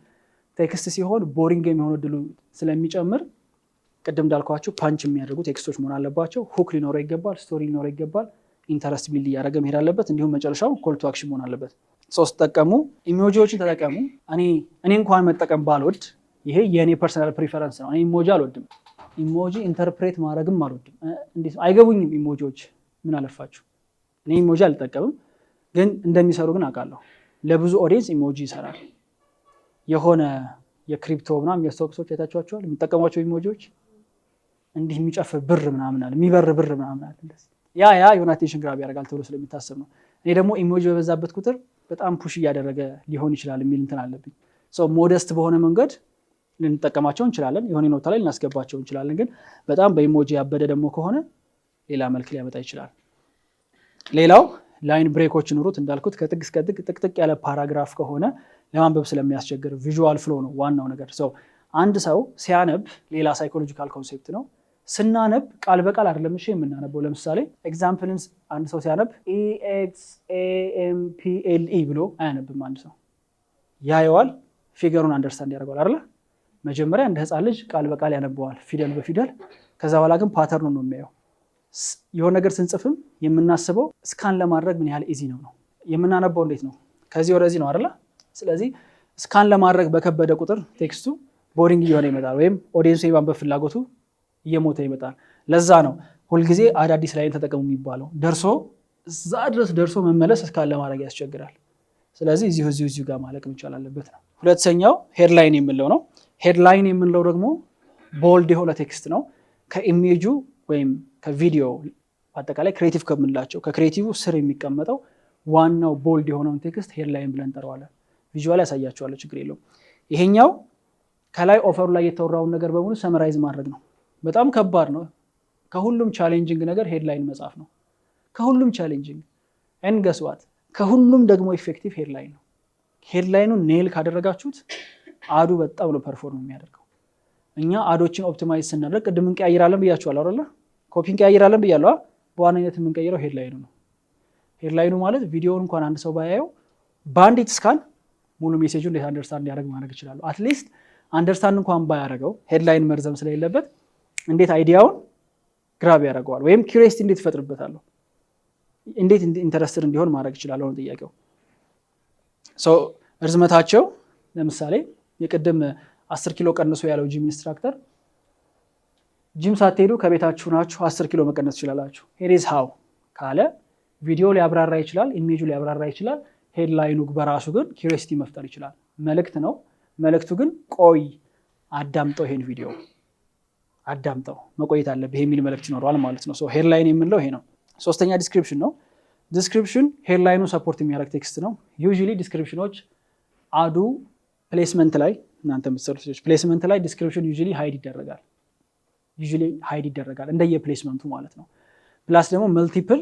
Speaker 1: ቴክስት ሲሆን ቦሪንግ የሚሆነው ድሉ ስለሚጨምር ቅድም እንዳልኳችሁ ፓንች የሚያደርጉ ቴክስቶች መሆን አለባቸው። ሁክ ሊኖረው ይገባል፣ ስቶሪ ሊኖረው ይገባል፣ ኢንተረስት ቢልድ እያደረገ መሄድ አለበት። እንዲሁም መጨረሻው ኮል ቱ አክሽን መሆን አለበት። ተጠቀሙ፣ ኢሞጂዎችን ተጠቀሙ። እኔ እንኳን መጠቀም ባልወድ ይሄ የእኔ ፐርሰናል ፕሪፈረንስ ነው። እኔ ኢሞጂ አልወድም፣ ኢሞጂ ኢንተርፕሬት ማድረግም አልወድም። እንዴት አይገቡኝም ኢሞጂዎች። ምን አለፋችሁ እኔ ኢሞጂ አልጠቀምም፣ ግን እንደሚሰሩ ግን አውቃለሁ። ለብዙ ኦዲየንስ ኢሞጂ ይሰራል። የሆነ የክሪፕቶ ምናምን የሚያስተዋውቁ ሰዎች አይታችኋቸዋል። የሚጠቀሟቸው ኢሞጂዎች እንዲህ የሚጨፍር ብር ምናምን አለ፣ የሚበር ብር ምናምን አለ። እንደዚህ ያ የሆነ አቴንሽን ግራብ ያደርጋል ተብሎ ስለሚታሰብ ነው። እኔ ደግሞ ኢሞጂ በበዛበት ቁጥር በጣም ፑሽ እያደረገ ሊሆን ይችላል የሚል እንትን አለብኝ። ሞደስት በሆነ መንገድ ልንጠቀማቸው እንችላለን፣ የሆነ ኖታ ላይ ልናስገባቸው እንችላለን። ግን በጣም በኢሞጂ ያበደ ደግሞ ከሆነ ሌላ መልክ ሊያመጣ ይችላል። ሌላው ላይን ብሬኮች ኑሩት። እንዳልኩት ከጥግ እስከ ጥግ ጥቅጥቅ ያለ ፓራግራፍ ከሆነ ለማንበብ ስለሚያስቸግር ቪዥዋል ፍሎ ነው ዋናው ነገር። አንድ ሰው ሲያነብ ሌላ ሳይኮሎጂካል ኮንሴፕት ነው። ስናነብ ቃል በቃል አይደለም እሺ የምናነበው። ለምሳሌ ኤግዛምፕልስ አንድ ሰው ሲያነብ EXAMPLE ብሎ አያነብም። አንድ ሰው ያየዋል፣ ፊገሩን አንደርስታንድ ያደርገዋል አይደል? መጀመሪያ እንደ ህፃን ልጅ ቃል በቃል ያነበዋል ፊደል በፊደል። ከዛ በኋላ ግን ፓተርኑን ነው የሚያየው። የሆነ ነገር ስንጽፍም የምናስበው ስካን ለማድረግ ምን ያህል ኢዚ ነው። የምናነበው እንዴት ነው? ከዚህ ወደዚህ ነው አይደል? ስለዚህ ስካን ለማድረግ በከበደ ቁጥር ቴክስቱ ቦሪንግ እየሆነ ይመጣል፣ ወይም ኦዲየንሱ የማንበብ ፍላጎቱ እየሞተ ይመጣል። ለዛ ነው ሁልጊዜ አዳዲስ ላይን ተጠቀሙ የሚባለው። እዛ ድረስ ደርሶ መመለስ እስካን ለማድረግ ያስቸግራል። ስለዚህ እዚሁ ጋር ማለቅ መቻል አለበት ነው። ሁለተኛው ሄድላይን የምንለው ነው። ሄድላይን የምንለው ደግሞ ቦልድ የሆነ ቴክስት ነው። ከኢሜጁ ወይም ከቪዲዮ አጠቃላይ ክሬቲቭ ከምንላቸው ከክሬቲቭ ስር የሚቀመጠው ዋናው ቦልድ የሆነውን ቴክስት ሄድላይን ብለን እንጠራዋለን። ቪዥዋል ያሳያቸዋለሁ፣ ችግር የለውም። ይሄኛው ከላይ ኦፈሩ ላይ የተወራውን ነገር በሙሉ ሰመራይዝ ማድረግ ነው። በጣም ከባድ ነው። ከሁሉም ቻሌንጂንግ ነገር ሄድላይን መጻፍ ነው። ከሁሉም ቻሌንጂንግ እንገስዋት፣ ከሁሉም ደግሞ ኢፌክቲቭ ሄድላይን ነው። ሄድላይኑን ኔል ካደረጋችሁት አዱ በጣም ነው ፐርፎርም የሚያደርገው። እኛ አዶችን ኦፕቲማይዝ ስናደርግ ቅድም እንቀያይራለን ብያችኋለሁ አይደል? ኮፒ እንቀያይራለን ብያለሁ። በዋነኝነት የምንቀይረው ሄድላይኑ ነው። ሄድላይኑ ማለት ቪዲዮውን እንኳን አንድ ሰው ባያየው ባንዲት ስካን ሙሉ ሜሴጁን እንዴት አንደርስታንድ ያደርግ ማድረግ ይችላል። አትሊስት አንደርስታንድ እንኳን ባያደርገው ሄድላይን መርዘም ስለሌለበት እንዴት አይዲያውን ግራብ ያደርገዋል፣ ወይም ኪዩሪዮሲቲ እንዴት ይፈጥርበታለሁ፣ እንዴት ኢንተረስትድ እንዲሆን ማድረግ ይችላል ነው ጥያቄው። እርዝመታቸው ለምሳሌ የቅድም 10 ኪሎ ቀንሶ ያለው ጂም ኢንስትራክተር ጂም ሳትሄዱ ከቤታችሁ ናችሁ 10 ኪሎ መቀነስ ትችላላችሁ ሄሪዝ ሃው ካለ ቪዲዮ ሊያብራራ ይችላል፣ ኢሜጁ ሊያብራራ ይችላል። ሄድላይኑ በራሱ ግን ኪዩሪዮሲቲ መፍጠር ይችላል። መልእክት ነው። መልእክቱ ግን ቆይ አዳምጠው፣ ይሄን ቪዲዮ አዳምጠው መቆየት አለብህ የሚል መልእክት ይኖረዋል ማለት ነው። ሄድላይን የምንለው ይሄ ነው። ሶስተኛ ዲስክሪፕሽን ነው። ዲስክሪፕሽን ሄድላይኑ ሰፖርት የሚያደርግ ቴክስት ነው። ዩዥሊ ዲስክሪፕሽኖች አዱ ፕሌስመንት ላይ እናንተ የምትሰሩት ልጆች ፕሌስመንት ላይ ዲስክሪፕሽን ዩዥሊ ሃይድ ይደረጋል እንደየ ፕሌስመንቱ ማለት ነው። ፕላስ ደግሞ መልቲፕል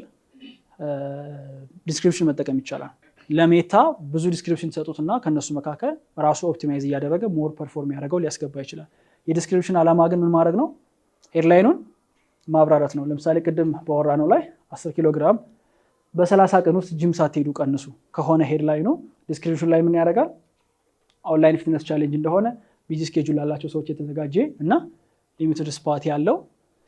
Speaker 1: ዲስክሪፕሽን መጠቀም ይቻላል። ለሜታ ብዙ ዲስክሪፕሽን ተሰጡትና ከነሱ መካከል ራሱ ኦፕቲማይዝ እያደረገ ሞር ፐርፎርም ያደርገው ሊያስገባ ይችላል። የዲስክሪፕሽን ዓላማ ግን ምን ማድረግ ነው? ሄድላይኑን ማብራራት ነው። ለምሳሌ ቅድም በወራነው ላይ 10 ኪሎ ግራም በ30 ቀን ውስጥ ጂም ሳትሄዱ ቀንሱ ከሆነ ሄድላይኑ ዲስክሪፕሽን ላይ ምን ያደርጋል? ኦንላይን ፊትነስ ቻሌንጅ እንደሆነ ቢዚ ስኬጁል ላላቸው ሰዎች የተዘጋጀ እና ሊሚትድ ስፓት ያለው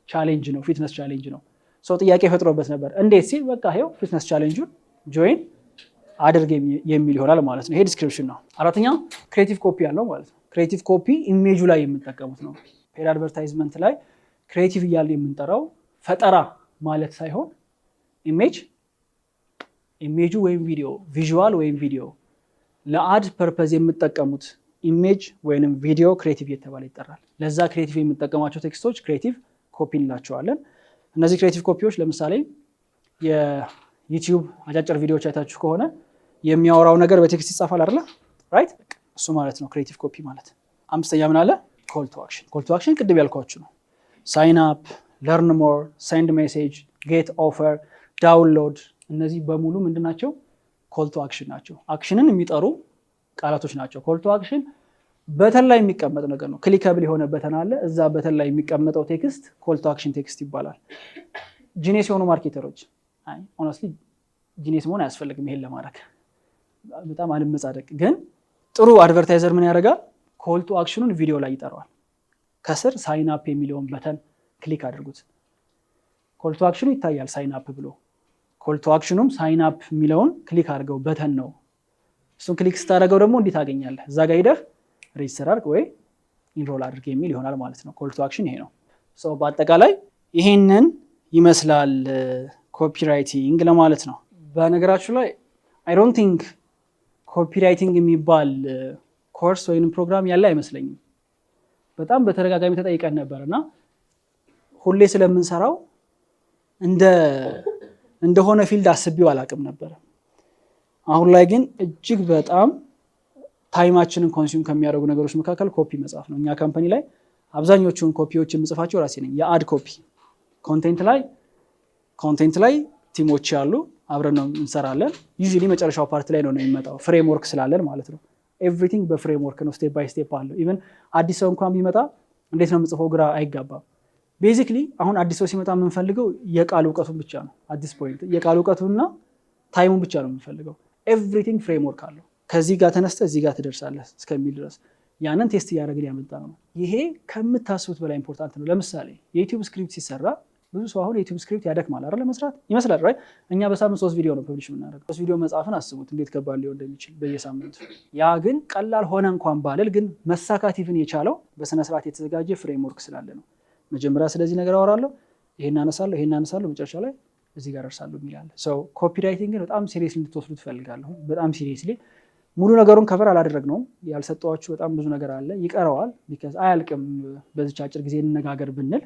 Speaker 1: ቻሌንጅ ነው፣ ፊትነስ ቻሌንጅ ነው። ሰው ጥያቄ ፈጥሮበት ነበር እንዴት ሲል በቃ ይኸው ፊትነስ ቻሌንጁን ጆይን አድርግ የሚል ይሆናል ማለት ነው። ይሄ ዲስክሪፕሽን ነው። አራተኛ ክሬቲቭ ኮፒ ያለው ማለት ነው። ክሬቲቭ ኮፒ ኢሜጁ ላይ የምንጠቀሙት ነው። ፔድ አድቨርታይዝመንት ላይ ክሬቲቭ እያለ የምንጠራው ፈጠራ ማለት ሳይሆን ኢሜጁ ወይም ቪዲዮ፣ ቪዥዋል ወይም ቪዲዮ ለአድ ፐርፐዝ የምጠቀሙት ኢሜጅ ወይም ቪዲዮ ክሬቲቭ የተባለ ይጠራል። ለዛ ክሬቲቭ የምጠቀማቸው ቴክስቶች ክሬቲቭ ኮፒ እንላቸዋለን። እነዚህ ክሬቲቭ ኮፒዎች ለምሳሌ የዩቲዩብ አጫጭር ቪዲዮዎች አይታችሁ ከሆነ የሚያወራው ነገር በቴክስት ይጻፋል አይደለ? ራይት፣ እሱ ማለት ነው ክሬቲቭ ኮፒ ማለት። አምስተኛ ምን አለ? ኮል ቱ አክሽን። ኮል ቱ አክሽን ቅድም ያልኳችሁ ነው። ሳይን አፕ፣ ለርን ሞር፣ ሴንድ ሜሴጅ፣ ጌት ኦፈር፣ ዳውንሎድ፣ እነዚህ በሙሉ ምንድናቸው? ኮል ቱ አክሽን ናቸው። አክሽንን የሚጠሩ ቃላቶች ናቸው። ኮል ቱ አክሽን በተን ላይ የሚቀመጥ ነገር ነው። ክሊከብል የሆነ በተን አለ። እዛ በተን ላይ የሚቀመጠው ቴክስት ኮል ቱ አክሽን ቴክስት ይባላል። ጂኔስ የሆኑ ማርኬተሮች ሆነስትሊ ጂኔስ መሆን አያስፈልግም ይሄን ለማድረግ በጣም አልመጻደቅ፣ ግን ጥሩ አድቨርታይዘር ምን ያደርጋል? ኮል ቱ አክሽኑን ቪዲዮ ላይ ይጠራዋል። ከስር ሳይን አፕ የሚለውን በተን ክሊክ አድርጉት። ኮል ቱ አክሽኑ ይታያል ሳይን አፕ ብሎ። ኮል ቱ አክሽኑም ሳይን አፕ የሚለውን ክሊክ አድርገው በተን ነው። እሱን ክሊክ ስታደርገው ደግሞ እንዲህ ታገኛለህ። እዛ ጋር ሄደህ ሬጅስተር አድርግ ወይ ኢንሮል አድርግ የሚል ይሆናል ማለት ነው። ኮል ቱ አክሽን ይሄ ነው። በአጠቃላይ ይሄንን ይመስላል ኮፒራይቲንግ ለማለት ነው። በነገራችሁ ላይ አይ ዶንት ቲንክ ኮፒራይቲንግ የሚባል ኮርስ ወይም ፕሮግራም ያለ አይመስለኝም። በጣም በተደጋጋሚ ተጠይቀን ነበር እና ሁሌ ስለምንሰራው እንደሆነ ፊልድ አስቤው አላቅም ነበር። አሁን ላይ ግን እጅግ በጣም ታይማችንን ኮንሱም ከሚያደርጉ ነገሮች መካከል ኮፒ መጻፍ ነው። እኛ ካምፓኒ ላይ አብዛኞቹን ኮፒዎች የምጽፋቸው ራሴ ነኝ። የአድ ኮፒ ኮንቴንት ላይ ቲሞች ያሉ አብረን ነው እንሰራለን። ዩዥሊ መጨረሻው ፓርት ላይ ነው የሚመጣው፣ ፍሬምወርክ ስላለን ማለት ነው። ኤቭሪቲንግ በፍሬምወርክ ነው፣ ስቴፕ ባይ ስቴፕ አለው። ኢቨን አዲስ ሰው እንኳን ቢመጣ እንዴት ነው የምጽፈው ግራ አይጋባም። ቤዚክሊ አሁን አዲስ ሰው ሲመጣ የምንፈልገው የቃል እውቀቱን ብቻ ነው። አዲስ ፖይንት የቃል እውቀቱንና ታይሙን ብቻ ነው የምንፈልገው። ኤቭሪቲንግ ፍሬምወርክ አለው። ከዚህ ጋር ተነስተ እዚህ ጋር ትደርሳለህ እስከሚል ድረስ ያንን ቴስት እያደረግን ያመጣ ነው። ይሄ ከምታስቡት በላይ ኢምፖርታንት ነው። ለምሳሌ የዩቲዩብ ስክሪፕት ሲሰራ ብዙ ሰው አሁን የዩቲዩብ ስክሪፕት ያደክማል አይደል? ለመስራት ይመስላል ራይት። እኛ በሳምንት 3 ቪዲዮ ነው ፐብሊሽ የምናደርገው። 3 ቪዲዮ መጻፍን አስቡት እንዴት ከባድ ሊሆን እንደሚችል በየሳምንቱ። ያ ግን ቀላል ሆነ እንኳን ባልል ግን መሳካት ይፍን የቻለው በስነ ስርዓት የተዘጋጀ ፍሬምወርክ ስላለ ነው። መጀመሪያ ስለዚህ ነገር አወራለሁ፣ ይሄን አነሳለሁ፣ መጨረሻ ላይ እዚህ ጋር ደርሳለሁ የሚላል። ኮፒራይቲንግን በጣም ሲሪየስሊ እንድትወስዱ ትፈልጋለሁ። በጣም ሲሪየስሊ ሙሉ ነገሩን ከቨር አላደረግነውም። ያልሰጠኋችሁ በጣም ብዙ ነገር አለ፣ ይቀረዋል። ቢካዝ አያልቅም በዚች አጭር ጊዜ እንነጋገር ብንል።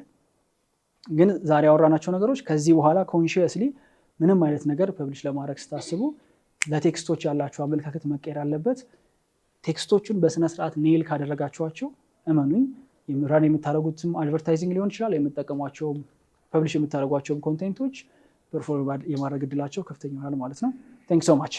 Speaker 1: ግን ዛሬ ያወራናቸው ነገሮች ከዚህ በኋላ ኮንሺየስሊ ምንም አይነት ነገር ፐብሊሽ ለማድረግ ስታስቡ ለቴክስቶች ያላችሁ አመለካከት መቀየር አለበት። ቴክስቶቹን በስነ ስርዓት ኔል ካደረጋችኋቸው እመኑኝ ራን የምታደርጉትም አድቨርታይዚንግ ሊሆን ይችላል፣ የምትጠቀሟቸውም ፐብሊሽ የምታደርጓቸውም ኮንቴንቶች ፐርፎርም የማድረግ እድላቸው ከፍተኛ ይሆናል ማለት ነው። ቴንክ ሶ ማች